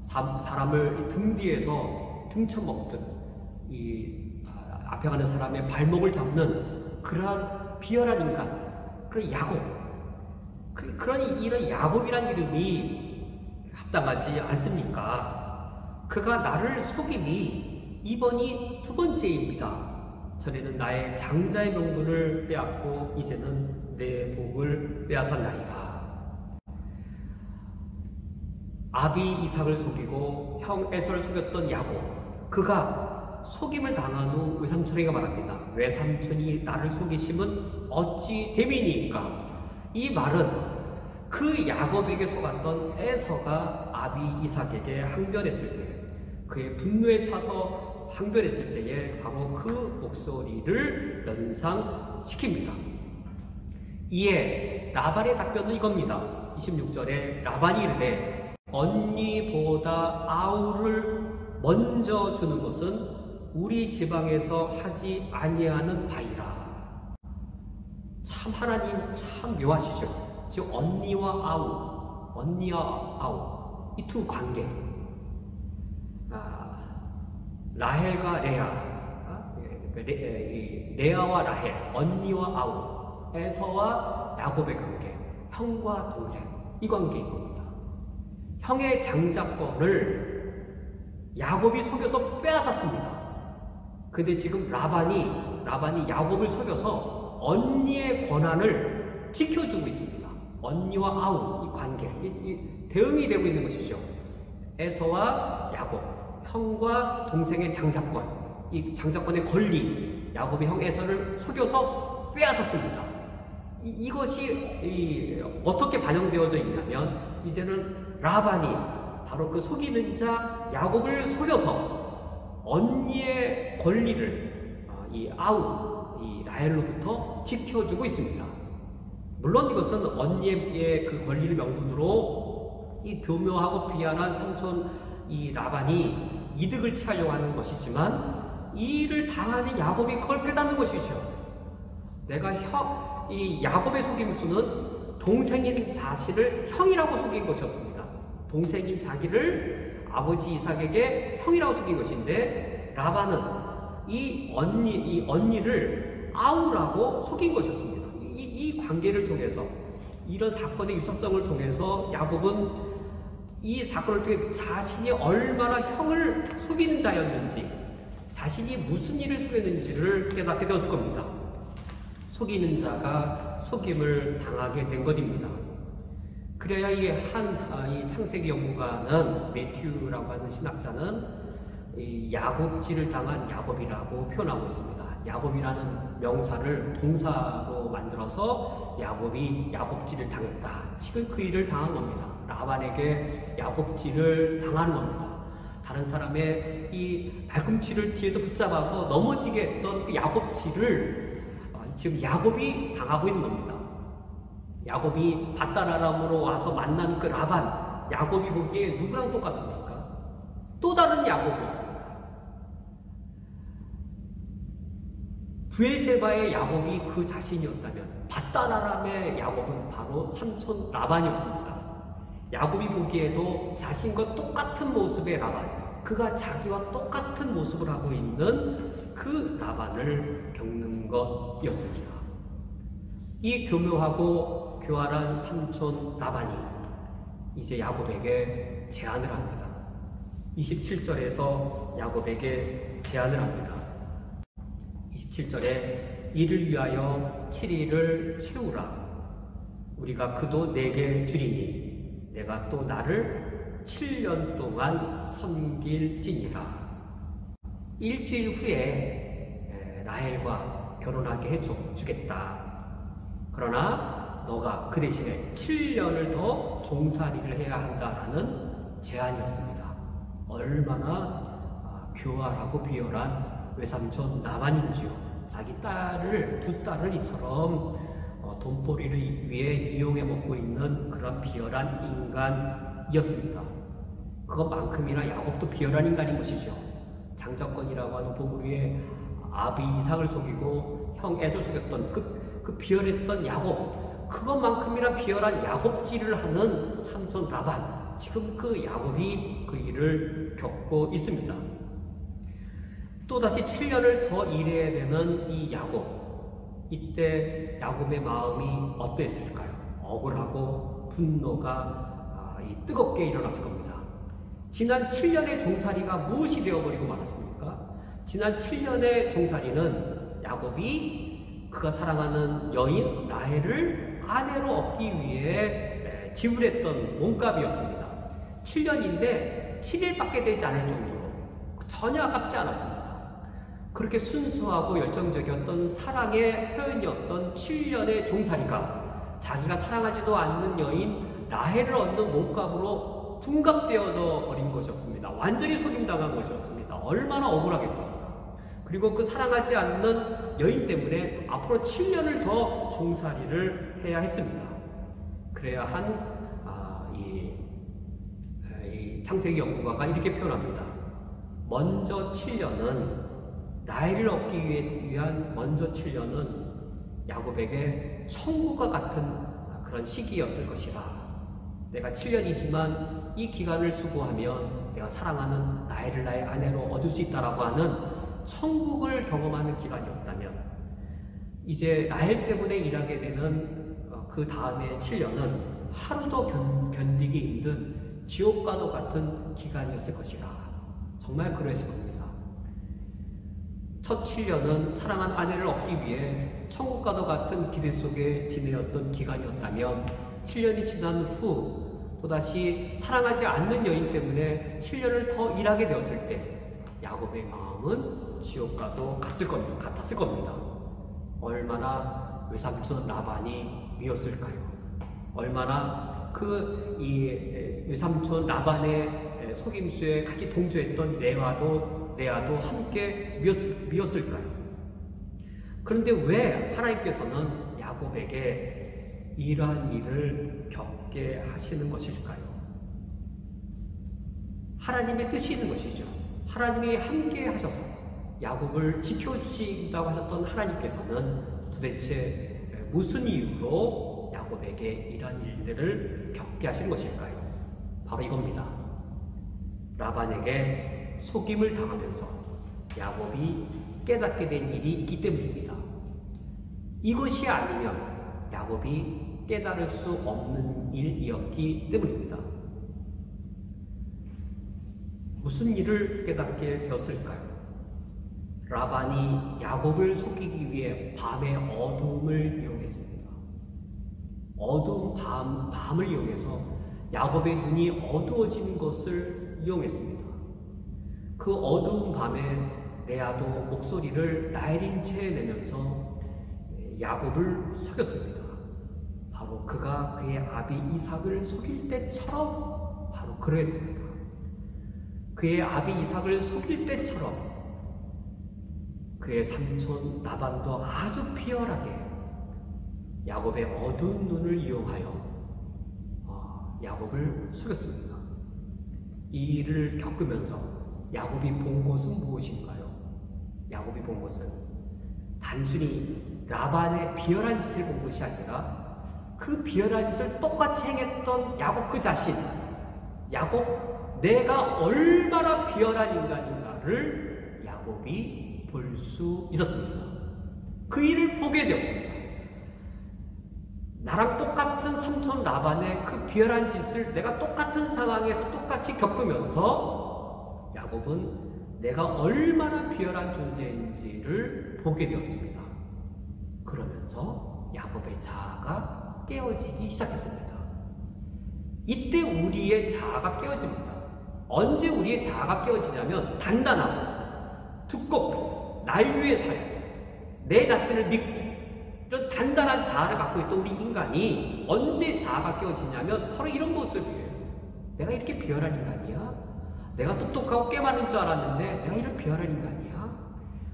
S3: 사람을 등 뒤에서 등쳐먹듯 이 앞에 가는 사람의 발목을 잡는 그러한 비열한 인간, 그런 야곱. 그러니 이런 야곱이란 이름이 합당하지 않습니까? 그가 나를 속임이 이번이 두 번째입니다. 전에는 나의 장자의 명분을 빼앗고 이제는 내 복을 빼앗았나이다. 아비 이삭을 속이고 형 에서를 속였던 야곱, 그가 속임을 당한 후 외삼촌에게 말합니다. 외삼촌이 나를 속이심은 어찌 됨이니까? 이 말은 그 야곱에게 속았던 에서가 아비 이삭에게 항변했을 때 그의 분노에 차서 항변했을 때에 바로 그 목소리를 연상시킵니다. 이에 라반의 답변은 이겁니다. 26절에 라반이 이르되 언니보다 아우를 먼저 주는 것은 우리 지방에서 하지 아니하는 바이라. 참 하나님 참 묘하시죠. 즉 언니와 아우 이 두 관계, 라헬과 레아, 레아와 라헬, 언니와 아우, 에서와 야곱의 관계, 형과 동생, 이 관계인 겁니다. 형의 장자권을 야곱이 속여서 빼앗았습니다. 근데 지금 라반이 야곱을 속여서 언니의 권한을 지켜주고 있습니다. 언니와 아우, 이 관계, 이 대응이 되고 있는 것이죠. 에서와 야곱, 형과 동생의 장자권, 이 장자권의 권리, 야곱이 형 에서를 속여서 빼앗았습니다. 이것이 어떻게 반영되어져 있냐면, 이제는 라반이 바로 그 속이는 자 야곱을 속여서 언니의 권리를 이 아우, 이 라헬로부터 지켜주고 있습니다. 물론 이것은 언니의 그 권리를 명분으로 이 교묘하고 비열한 삼촌 이 라반이 이득을 취하려고 하는 것이지만, 이 일을 당하는 야곱이 그걸 깨닫는 것이죠. 내가 이 야곱의 속임수는 동생인 자신을 형이라고 속인 것이었습니다. 동생인 자기를 아버지 이삭에게 형이라고 속인 것인데, 라반은 이 언니를 아우라고 속인 것이었습니다. 이 관계를 통해서, 이런 사건의 유사성을 통해서 야곱은 이 사건을 통해 자신이 얼마나 형을 속이는 자였는지, 자신이 무슨 일을 속였는지를 깨닫게 되었을 겁니다. 속이는 자가 속임을 당하게 된 것입니다. 그래야 이 창세기 연구가는 매튜라고 하는 신학자는 이 야곱질을 당한 야곱이라고 표현하고 있습니다. 야곱이라는 명사를 동사로 만들어서 야곱이 야곱질을 당했다. 지금 그 일을 당한 겁니다. 라반에게 야곱질을 당하는 겁니다. 다른 사람의 이 발꿈치를 뒤에서 붙잡아서 넘어지게 했던 그 야곱질을 지금 야곱이 당하고 있는 겁니다. 야곱이 밧다라람으로 와서 만난 그 라반, 야곱이 보기에 누구랑 똑같습니까? 또 다른 야곱이었습니다. 브엘세바의 야곱이 그 자신이었다면 밧다라람의 야곱은 바로 삼촌 라반이었습니다. 야곱이 보기에도 자신과 똑같은 모습의 라반, 그가 자기와 똑같은 모습을 하고 있는 그 라반을 겪는 것이었습니다. 이 교묘하고 교활한 삼촌 라반이 이제 야곱에게 제안을 합니다. 27절에서 야곱에게 제안을 합니다. 27절에 이를 위하여 7일을 채우라. 우리가 그도 내게 주리니 내가 또 나를 7년 동안 섬길지니라. 일주일 후에 라헬과 결혼하게 해주겠다. 그러나 너가 그 대신에 7년을 더 종살이를 해야 한다라는 제안이었습니다. 얼마나 교활하고 비열한 외삼촌 라반인지요. 자기 두 딸을 이처럼 돈벌이를 위해 이용해 먹고 있는 그런 비열한 인간이었습니다. 그것만큼이나 야곱도 비열한 인간인 것이죠. 장자권이라고 하는 보물위에 아비 이삭을 속이고 형 에서를 속였던 그 비열했던 야곱, 그것만큼이나 비열한 야곱질을 하는 삼촌 라반, 지금 그 야곱이 그 일을 겪고 있습니다. 또다시 7년을 더 일해야 되는 이 야곱, 이때 야곱의 마음이 어땠을까요? 억울하고 분노가 뜨겁게 일어났을 겁니다. 지난 7년의 종살이가 무엇이 되어버리고 말았습니까? 지난 7년의 종살이는 야곱이 그가 사랑하는 여인 라헬을 아내로 얻기 위해 지불했던 몸값이었습니다. 7년인데 7일밖에 되지 않을 정도로 전혀 아깝지 않았습니다. 그렇게 순수하고 열정적이었던 사랑의 표현이었던 7년의 종살이가 자기가 사랑하지도 않는 여인 라헬을 얻는 몸값으로 둔갑되어져 버린 것이었습니다. 완전히 속임당한 것이었습니다. 얼마나 억울하겠습니까? 그리고 그 사랑하지 않는 여인 때문에 앞으로 7년을 더 종살이를 해야 했습니다. 그래야 이 창세기 연구가가 이렇게 표현합니다. 먼저 7년은 라헬을 얻기 위한 먼저 7년은 야곱에게 천국과 같은 그런 시기였을 것이라. 내가 7년이지만 이 기간을 수고하면 내가 사랑하는 라헬을 나의 아내로 얻을 수 있다라고 하는 천국을 경험하는 기간이었다면, 이제 라헬 때문에 일하게 되는 그 다음에 7년은 하루도 견디기 힘든 지옥과도 같은 기간이었을 것이라. 정말 그랬을 겁니다. 첫 7년은 사랑한 아내를 얻기 위해 천국과도 같은 기대 속에 지내었던 기간이었다면, 7년이 지난 후 또다시 사랑하지 않는 여인 때문에 7년을 더 일하게 되었을 때 야곱의 마음은 지옥과도 같았을 겁니다. 얼마나 외삼촌 라반이 미웠을까요? 얼마나 외삼촌 라반의 속임수에 같이 동조했던 레아도 함께 미웠을까요? 그런데 왜 하나님께서는 야곱에게 이러한 일을 겪게 하시는 것일까요? 하나님의 뜻이 있는 것이죠. 하나님이 함께 하셔서 야곱을 지켜주신다고 하셨던 하나님께서는 도대체 무슨 이유로 야곱에게 이러한 일들을 겪게 하신 것일까요? 바로 이겁니다. 라반에게 속임을 당하면서 야곱이 깨닫게 된 일이 있기 때문입니다. 이것이 아니면 야곱이 깨달을 수 없는 일이었기 때문입니다. 무슨 일을 깨닫게 되었을까요? 라반이 야곱을 속이기 위해 밤의 어두움을 이용했습니다. 어두운 밤을 이용해서 야곱의 눈이 어두워진 것을 이용했습니다. 그 어두운 밤에 레아도 목소리를 라헬인 채 내면서 야곱을 속였습니다. 바로 그가 그의 아비 이삭을 속일 때처럼 바로 그러했습니다. 그의 아비 이삭을 속일 때처럼 그의 삼촌 라반도 아주 비열하게 야곱의 어두운 눈을 이용하여 야곱을 속였습니다. 이 일을 겪으면서 야곱이 본 것은 무엇인가요? 야곱이 본 것은 단순히 라반의 비열한 짓을 본 것이 아니라 그 비열한 짓을 똑같이 행했던 야곱 그 자신, 야곱 내가 얼마나 비열한 인간인가를 야곱이 볼 수 있었습니다. 그 일을 보게 되었습니다. 나랑 똑같은 삼촌 라반의 그 비열한 짓을 내가 똑같은 상황에서 똑같이 겪으면서 야곱은 내가 얼마나 비열한 존재인지를 보게 되었습니다. 그러면서 야곱의 자아가 깨어지기 시작했습니다. 이때 우리의 자아가 깨어집니다. 언제 우리의 자아가 깨어지냐면 단단하고 두껍고 날 위해 살고 내 자신을 믿고 이런 단단한 자아를 갖고 있던 우리 인간이 언제 자아가 깨어지냐면 바로 이런 모습이에요. 내가 이렇게 비열한 인간이야? 내가 똑똑하고 꽤 많은 줄 알았는데 내가 이런 비열한 인간이야?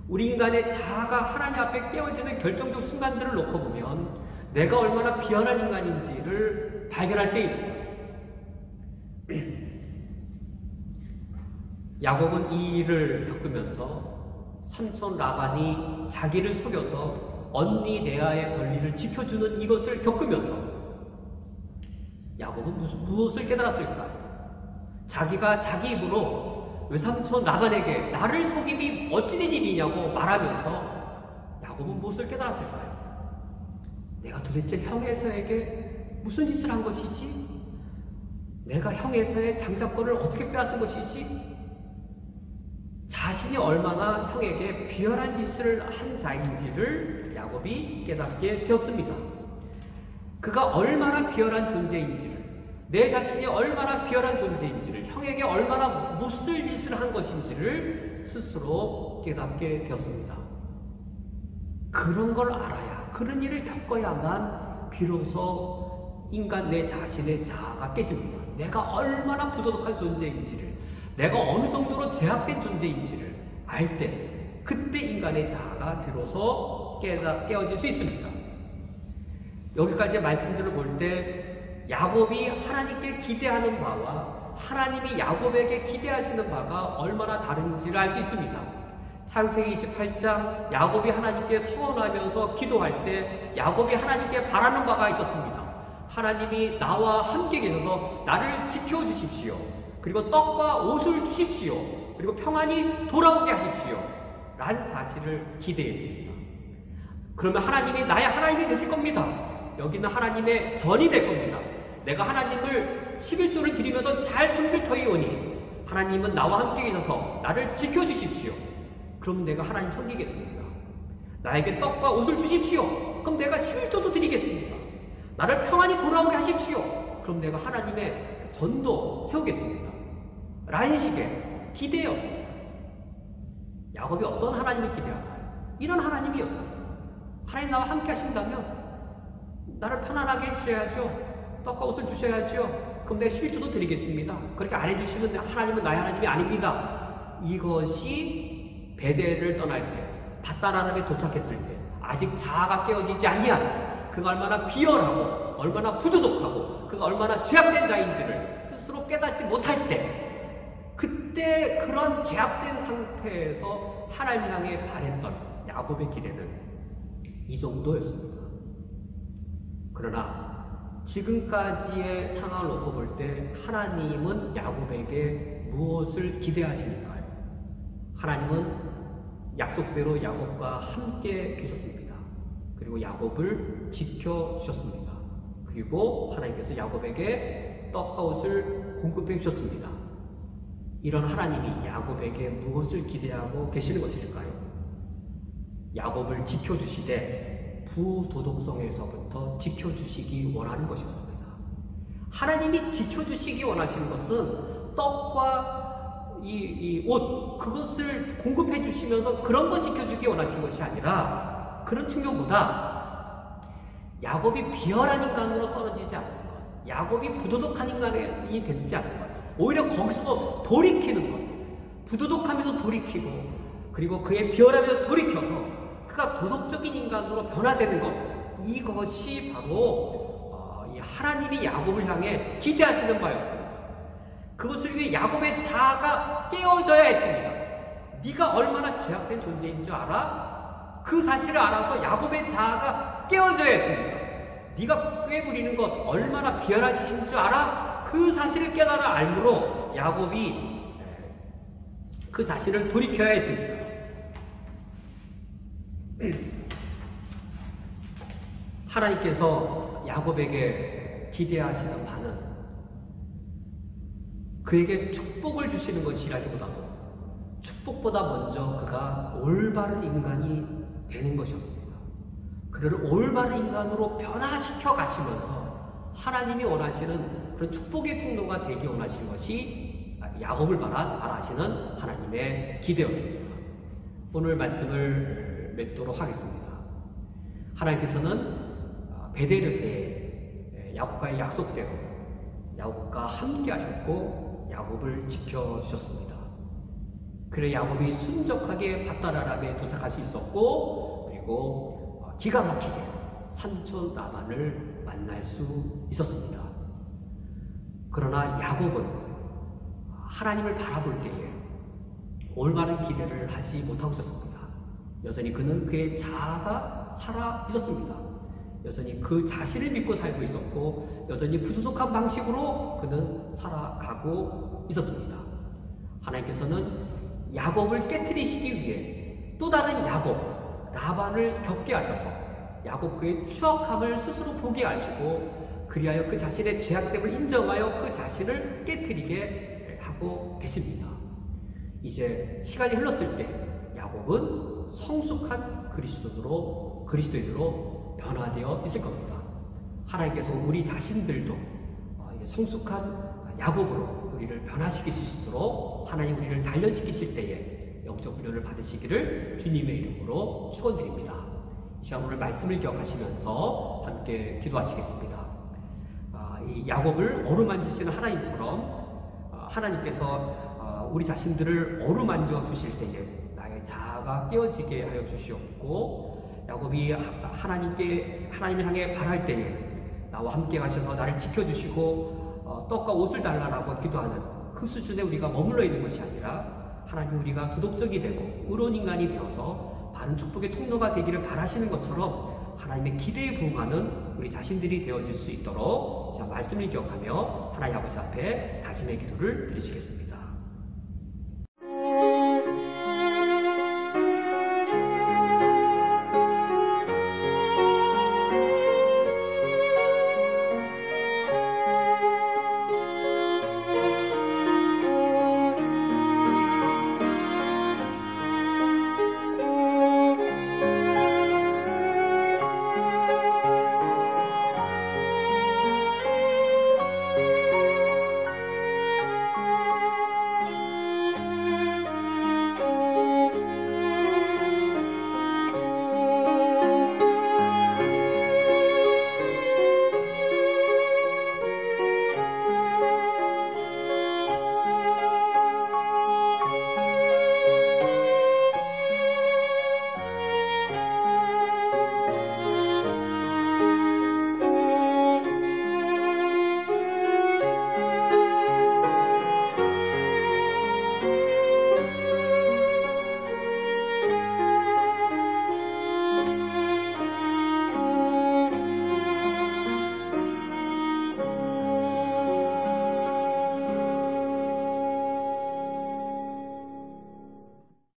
S3: 우리 인간의 자아가 하나님 앞에 깨어지는 결정적 순간들을 놓고 보면 내가 얼마나 비열한 인간인지를 발견할 때입니다. 야곱은 이 일을 겪으면서 삼촌 라반이 자기를 속여서 언니 레아의 권리를 지켜주는 이것을 겪으면서 야곱은 무엇을 깨달았을까요? 자기가 자기 입으로 외삼촌 라반에게 나를 속임이 어찌된 일이냐고 말하면서 야곱은 무엇을 깨달았을까요? 내가 도대체 형 에서에게 무슨 짓을 한 것이지? 내가 형 에서의 장자권을 어떻게 빼앗은 것이지? 자신이 얼마나 형에게 비열한 짓을 한 자인지를 야곱이 깨닫게 되었습니다. 그가 얼마나 비열한 존재인지를, 내 자신이 얼마나 비열한 존재인지를, 형에게 얼마나 못쓸 짓을 한 것인지를 스스로 깨닫게 되었습니다. 그런 걸 알아야, 그런 일을 겪어야만 비로소 인간 내 자신의 자아가 깨집니다. 내가 얼마나 부도덕한 존재인지를, 내가 어느 정도로 제약된 존재인지를 알 때, 그때 인간의 자아가 비로소 깨어질 수 있습니다. 여기까지의 말씀들을 볼 때 야곱이 하나님께 기대하는 바와 하나님이 야곱에게 기대하시는 바가 얼마나 다른지를 알 수 있습니다. 창세기 28장 야곱이 하나님께 서원하면서 기도할 때 야곱이 하나님께 바라는 바가 있었습니다. 하나님이 나와 함께 계셔서 나를 지켜주십시오. 그리고 떡과 옷을 주십시오. 그리고 평안히 돌아오게 하십시오. 라는 사실을 기대했습니다. 그러면 하나님이 나의 하나님이 되실 겁니다. 여기는 하나님의 전이 될 겁니다. 내가 하나님을 11조를 드리면서 잘 섬길 터이오니 하나님은 나와 함께 계셔서 나를 지켜주십시오. 그럼 내가 하나님 섬기겠습니다. 나에게 떡과 옷을 주십시오. 그럼 내가 11조도 드리겠습니다. 나를 평안히 돌아오게 하십시오. 그럼 내가 하나님의 전도 세우겠습니다. 라는 식의 기대였습니다. 야곱이 어떤 하나님을 기대하나요? 이런 하나님이었어요. 하나님 나와 함께 하신다면 나를 편안하게 해주셔야죠. 떡과 옷을 주셔야죠. 그럼 내가 11조도 드리겠습니다. 그렇게 안 해주시면 하나님은 나의 하나님이 아닙니다. 이것이 베델을 떠날 때, 밧다라람에 도착했을 때 아직 자아가 깨어지지 아니한, 그가 얼마나 비열하고 얼마나 부도덕하고 그가 얼마나 죄악된 자인지를 스스로 깨닫지 못할 때, 그때 그런 죄악된 상태에서 하나님 향해 바랬던 야곱의 기대는 이 정도였습니다. 그러나 지금까지의 상황을 놓고 볼 때 하나님은 야곱에게 무엇을 기대하시는가요? 하나님은 약속대로 야곱과 함께 계셨습니다. 그리고 야곱을 지켜주셨습니다. 그리고 하나님께서 야곱에게 떡과 옷을 공급해 주셨습니다. 이런 하나님이 야곱에게 무엇을 기대하고 계시는 것일까요? 야곱을 지켜주시되 부도덕성에서부터 지켜주시기 원하는 것이었습니다. 하나님이 지켜주시기 원하시는 것은 떡과 이 옷, 그것을 공급해 주시면서 그런 거 지켜주기 원하시는 것이 아니라, 그런 측면보다 야곱이 비열한 인간으로 떨어지지 않는 것, 야곱이 부도덕한 인간이 되지 않는 것, 오히려 거기서도 돌이키는 것, 부도덕하면서 돌이키고, 그리고 그의 비열하면서 돌이켜서 그가 도덕적인 인간으로 변화되는 것, 이것이 바로 이 하나님이 야곱을 향해 기대하시는 바였습니다. 그것을 위해 야곱의 자아가 깨어져야 했습니다. 네가 얼마나 죄악된 존재인 줄 알아? 그 사실을 알아서 야곱의 자아가 깨어져야 했습니다. 네가 꾀부리는 것 얼마나 비열한 짓인 줄 알아? 그 사실을 깨달아 알므로 야곱이 그 자신을 돌이켜야 했습니다. 하나님께서 야곱에게 기대하시는 바는 그에게 축복을 주시는 것이라기보다도 축복보다 먼저 그가 올바른 인간이 되는 것이었습니다. 그를 올바른 인간으로 변화시켜 가시면서 하나님이 원하시는 그런 축복의 통로가 되기 원하시는 것이 야곱을 바라시는 하나님의 기대였습니다. 오늘 말씀을 맺도록 하겠습니다. 하나님께서는 베델에서의 야곱과의 약속대로 야곱과 함께 하셨고 야곱을 지켜주셨습니다. 그래 야곱이 순적하게 밧다라람에 도착할 수 있었고, 그리고 기가 막히게 삼촌 라반을 만날 수 있었습니다. 그러나 야곱은 하나님을 바라볼 때에 올바른 기대를 하지 못하고 있었습니다. 여전히 그는 그의 자아가 살아 있었습니다. 여전히 그 자신을 믿고 살고 있었고, 여전히 부도덕한 방식으로 그는 살아가고 있었습니다. 하나님께서는 야곱을 깨트리시기 위해 또 다른 야곱, 라반을 겪게 하셔서 야곱 그의 추악함을 스스로 보게 하시고, 그리하여 그 자신의 죄악됨을 인정하여 그 자신을 깨트리게 하고 계십니다. 이제 시간이 흘렀을 때 야곱은 성숙한 그리스도인으로 변화되어 있을 겁니다. 하나님께서 우리 자신들도 성숙한 야곱으로 우리를 변화시킬 수 있도록 하나님 우리를 단련시키실 때에 영적 훈련을 받으시기를 주님의 이름으로 축원드립니다. 이 시간 오늘 말씀을 기억하시면서 함께 기도하시겠습니다. 이 야곱을 어루만지시는 하나님처럼 하나님께서 우리 자신들을 어루만져 주실 때에 나의 자아가 깨어지게 하여 주시옵고, 야곱이 하나님을 향해 바랄 때에 나와 함께 가셔서 나를 지켜주시고 떡과 옷을 달라라고 기도하는 그 수준에 우리가 머물러 있는 것이 아니라, 하나님 우리가 도덕적이 되고 의로운 인간이 되어서 바른 축복의 통로가 되기를 바라시는 것처럼 하나님의 기대에 부응하는 우리 자신들이 되어질 수 있도록 자, 말씀을 기억하며 하나님 아버지 앞에 다짐의 기도를 드리시겠습니다.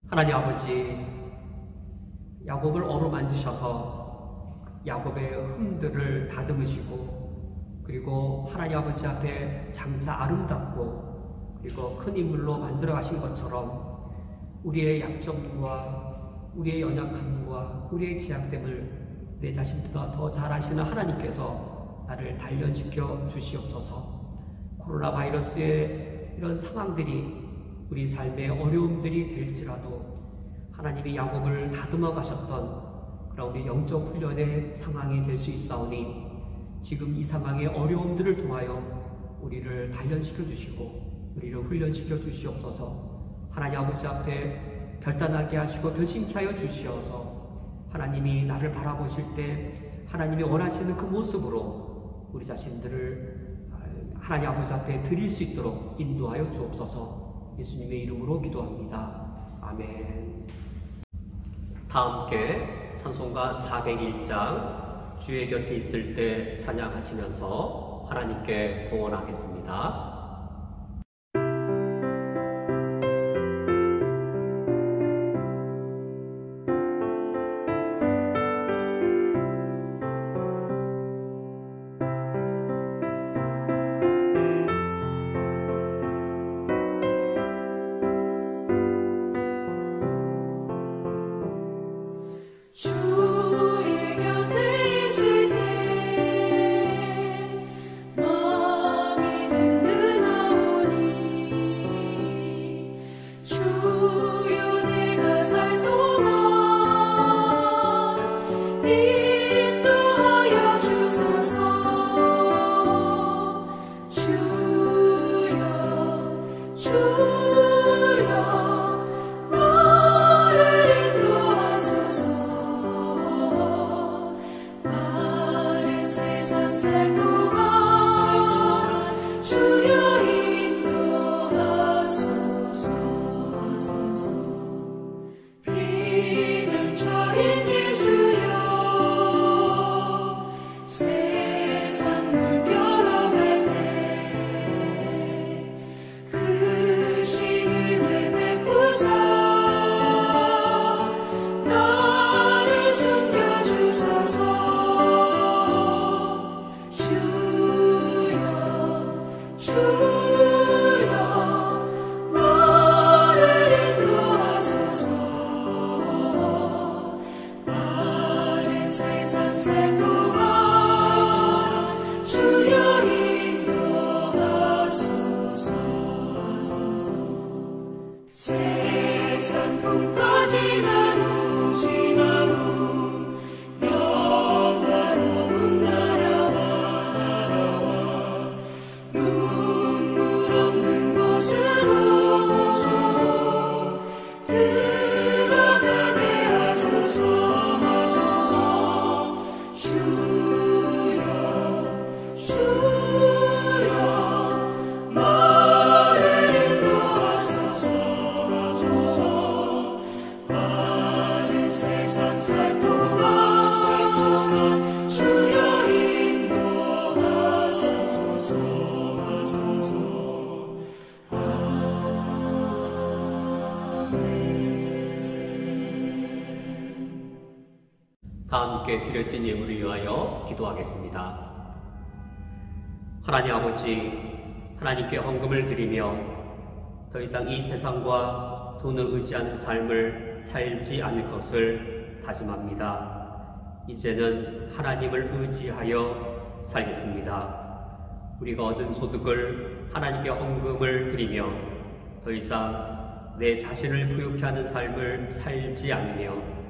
S3: 하나님 아버지, 야곱을 어루만지셔서 야곱의 흠들을 다듬으시고, 그리고 하나님 아버지 앞에 장차 아름답고 그리고 큰 인물로 만들어 가신 것처럼 우리의 약점과 우리의 연약함과 우리의 제약됨을 내 자신보다 더 잘 아시는 하나님께서 나를 단련시켜 주시옵소서. 코로나 바이러스의 이런 상황들이 우리 삶의 어려움들이 될지라도 하나님이 야곱을 다듬어 가셨던 그런 우리 영적 훈련의 상황이 될 수 있사오니, 지금 이 상황의 어려움들을 통하여 우리를 단련시켜 주시고 우리를 훈련시켜 주시옵소서. 하나님 아버지 앞에 결단하게 하시고 결심케 하여 주시어서 하나님이 나를 바라보실 때 하나님이 원하시는 그 모습으로 우리 자신들을 하나님 아버지 앞에 드릴 수 있도록 인도하여 주옵소서. 예수님의 이름으로 기도합니다. 아멘. 다 함께 찬송가 401장 주의 곁에 있을 때 찬양하시면서 하나님께 공헌하겠습니다.
S4: 주의 곁에 있을 때 마음이 든든하오니, 주여 내가 살 동안 인도하여 주소서. 주여 나를 인도하소서. 바른 세상 살 동안 주여 인도하소서. 비는 저인 예수여
S1: 다 함께 드려진 예물을 위하여 기도하겠습니다. 하나님 아버지, 하나님께 헌금을 드리며 더 이상 이 세상과 돈을 의지하는 삶을 살지 않을 것을 다짐합니다. 이제는 하나님을 의지하여 살겠습니다. 우리가 얻은 소득을 하나님께 헌금을 드리며 더 이상 내 자신을 부유케 하는 삶을 살지 않으며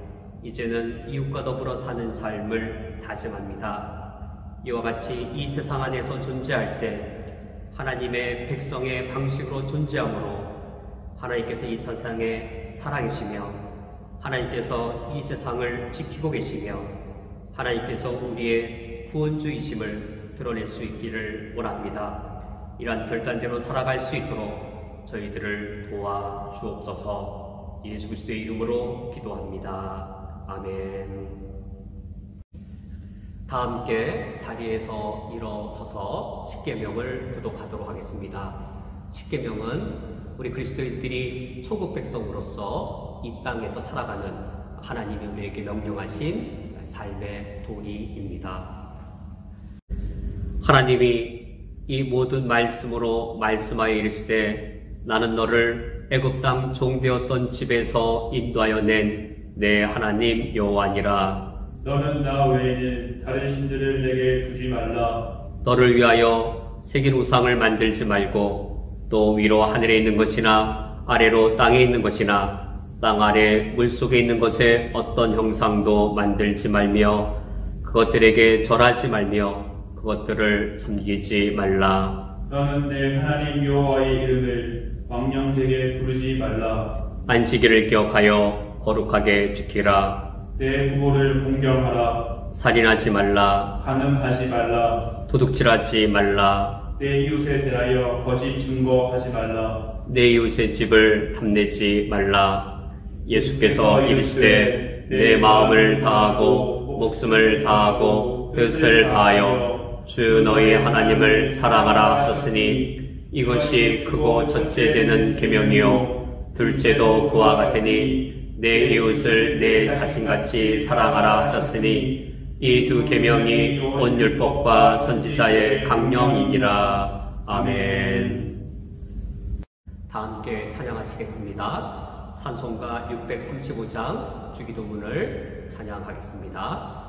S1: 이제는 이웃과 더불어 사는 삶을 다짐합니다. 이와 같이 이 세상 안에서 존재할 때 하나님의 백성의 방식으로 존재하므로 하나님께서 이 세상에 살아계시며 하나님께서 이 세상을 지키고 계시며 하나님께서 우리의 구원주이심을 드러낼 수 있기를 원합니다. 이러한 결단대로 살아갈 수 있도록 저희들을 도와주옵소서. 예수 그리스도의 이름으로 기도합니다. 아멘. 다 함께 자리에서 일어서서 십계명을 교독하도록 하겠습니다. 십계명은 우리 그리스도인들이 천국 백성으로서 이 땅에서 살아가는 하나님이 우리에게 명령하신 삶의 도리입니다. 하나님이 이 모든 말씀으로 말씀하여 이르시되 나는 너를 애굽 땅 종되었던 집에서 인도하여 낸 내 하나님 여호와니라.
S2: 너는 나 외에는 다른 신들을 내게 두지 말라.
S1: 너를 위하여 새긴 우상을 만들지 말고 또 위로 하늘에 있는 것이나 아래로 땅에 있는 것이나 땅 아래 물속에 있는 것에 어떤 형상도 만들지 말며 그것들에게 절하지 말며 그것들을 섬기지 말라.
S2: 너는 내 하나님 여호와의 이름을 망령되게 부르지 말라.
S1: 안식일을 기억하여 거룩하게 지키라.
S2: 내 부모를 공경하라.
S1: 살인하지 말라.
S2: 간음하지 말라.
S1: 도둑질하지 말라.
S2: 내 이웃에 대하여 거짓 증거하지 말라.
S1: 내 이웃의 집을 탐내지 말라. 예수께서 이르시되 내 마음을 다하고 목숨을 다하고 뜻을 다하여 주 너희 하나님을 사랑하라 하셨으니 이것이 크고 첫째 되는 계명이요 둘째도 그와 같으니 내 이웃을 내 자신같이 사랑하라 하셨으니 이 두 계명이 온 율법과 선지자의 강령이니라. 아멘. 다 함께 찬양하시겠습니다. 찬송가 635장 주기도문을 찬양하겠습니다.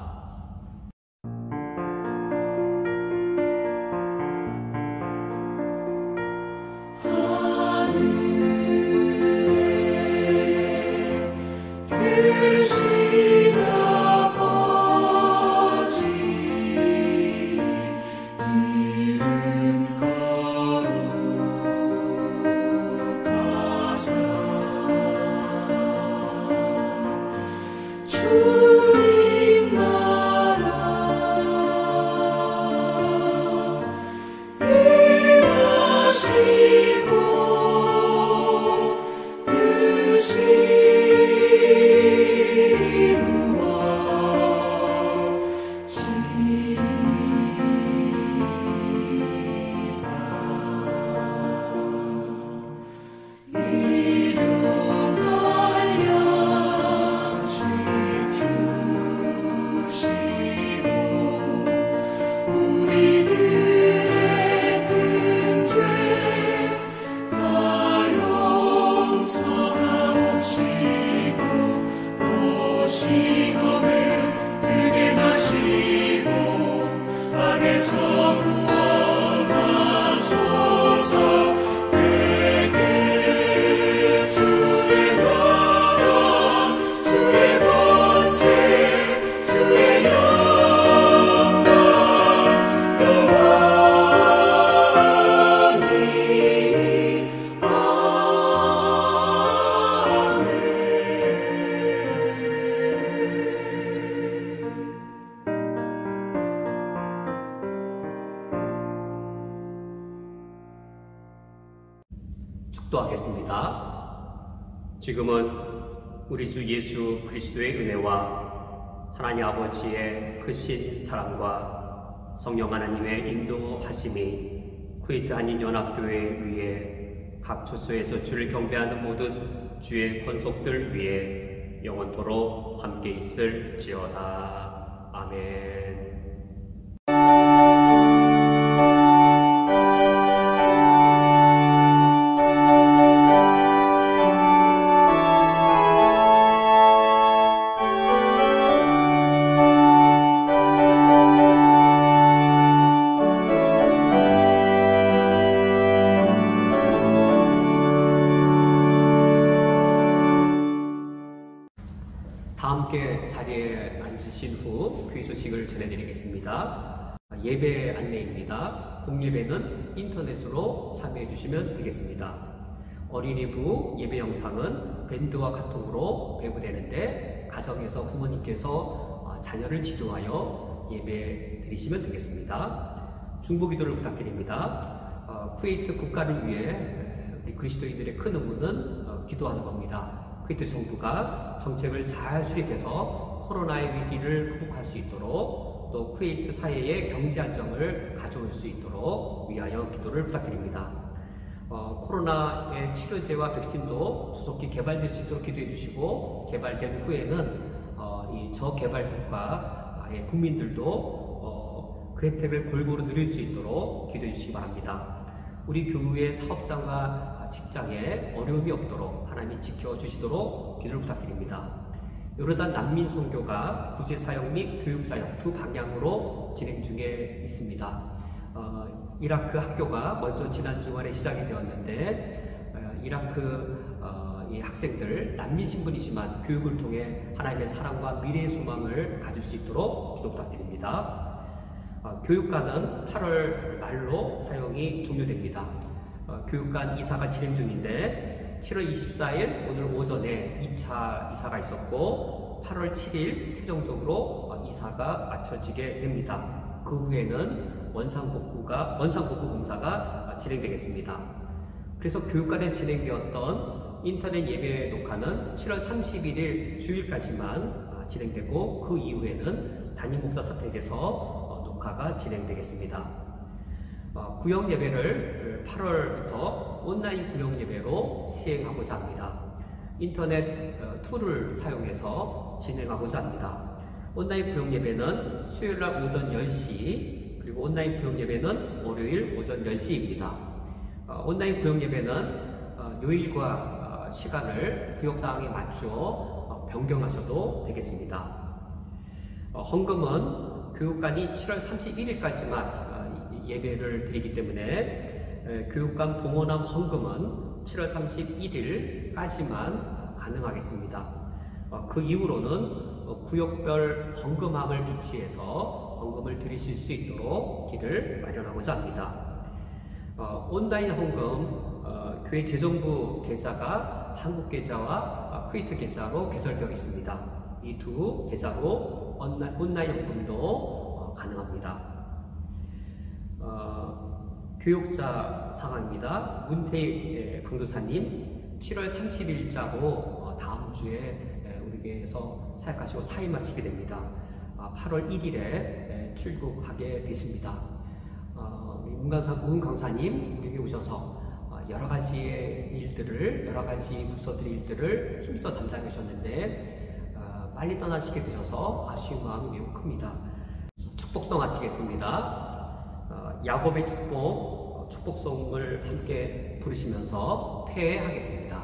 S1: 축도하겠습니다. 지금은 우리 주 예수 그리스도의 은혜와 하나님 아버지의 크신 사랑과 성령 하나님의 인도하심이 쿠웨이트 한인연합교회 위에 각 주소에서 주를 경배하는 모든 주의 권속들 위에 영원토록 함께 있을지어다. 아멘.
S3: 다 함께 자리에 앉으신 후 귀 소식을 전해드리겠습니다. 예배 안내입니다. 공예배는 인터넷으로 참여해 주시면 되겠습니다. 어린이부 예배 영상은 밴드와 카톡으로 배부되는데 가정에서 부모님께서 자녀를 지도하여 예배 드리시면 되겠습니다. 중보기도를 부탁드립니다. 쿠웨이트 국가를 위해 우리 그리스도인들의 큰 의무는 기도하는 겁니다. 쿠웨이트 정부가 정책을 잘 수립해서 코로나의 위기를 극복할 수 있도록 또 쿠웨이트 사회의 경제 안정을 가져올 수 있도록 위하여 기도를 부탁드립니다. 코로나의 치료제와 백신도 조속히 개발될 수 있도록 기도해 주시고 개발된 후에는 이 저개발국가의 국민들도 그 혜택을 골고루 누릴 수 있도록 기도해 주시기 바랍니다. 우리 교회의 사업장과 직장에 어려움이 없도록 하나님이 지켜주시도록 기도를 부탁드립니다. 요르단 난민 선교가 구제 사역 및 교육 사역 두 방향으로 진행 중에 있습니다. 이라크 학교가 먼저 지난 주말에 시작이 되었는데 이라크 이 학생들 난민 신분이지만 교육을 통해 하나님의 사랑과 미래의 소망을 가질 수 있도록 기도 부탁드립니다. 교육관은 8월 말로 사용이 종료됩니다. 교육관 이사가 진행 중인데 7월 24일 오늘 오전에 2차 이사가 있었고 8월 7일 최종적으로 이사가 마쳐지게 됩니다. 그 후에는 원상복구 공사가 진행되겠습니다. 그래서 교육관에 진행되었던 인터넷 예배 녹화는 7월 31일 주일까지만 진행되고 그 이후에는 담임 목사 사택에서 녹화가 진행되겠습니다. 구역 예배를 8월부터 온라인 구역 예배로 시행하고자 합니다. 인터넷 툴을 사용해서 진행하고자 합니다. 온라인 구역 예배는 수요일날 오전 10시 그리고 온라인 구역 예배는 월요일 오전 10시입니다. 온라인 구역 예배는 요일과 시간을 구역 상황에 맞추어 변경하셔도 되겠습니다. 헌금은 교육관이 7월 31일까지만 예배를 드리기 때문에 교육관 봉헌함 헌금은 7월 31일까지만 가능하겠습니다. 그 이후로는 구역별 헌금함을 비치해서 헌금을 드리실 수 있도록 길을 마련하고자 합니다. 온라인 헌금 교회 재정부 계좌가 한국 계좌와 쿠웨이트 계좌로 개설되어 있습니다. 이 두 계좌로 온라인 헌금도 가능합니다. 교육자 상황입니다. 문태희 강도사님 7월 30일자로 다음 주에 우리 교회에서 사역하시고 사임하시게 됩니다. 8월 1일에 출국하게 되십니다. 문 강사님 우리 교회 오셔서 여러 가지의 일들을 여러 가지 부서들의 일들을 힘써 담당해 주셨는데 빨리 떠나시게 되셔서 아쉬운 마음이 매우 큽니다. 축복성 하시겠습니다. 야곱의 축복성을 함께 부르시면서 폐하겠습니다.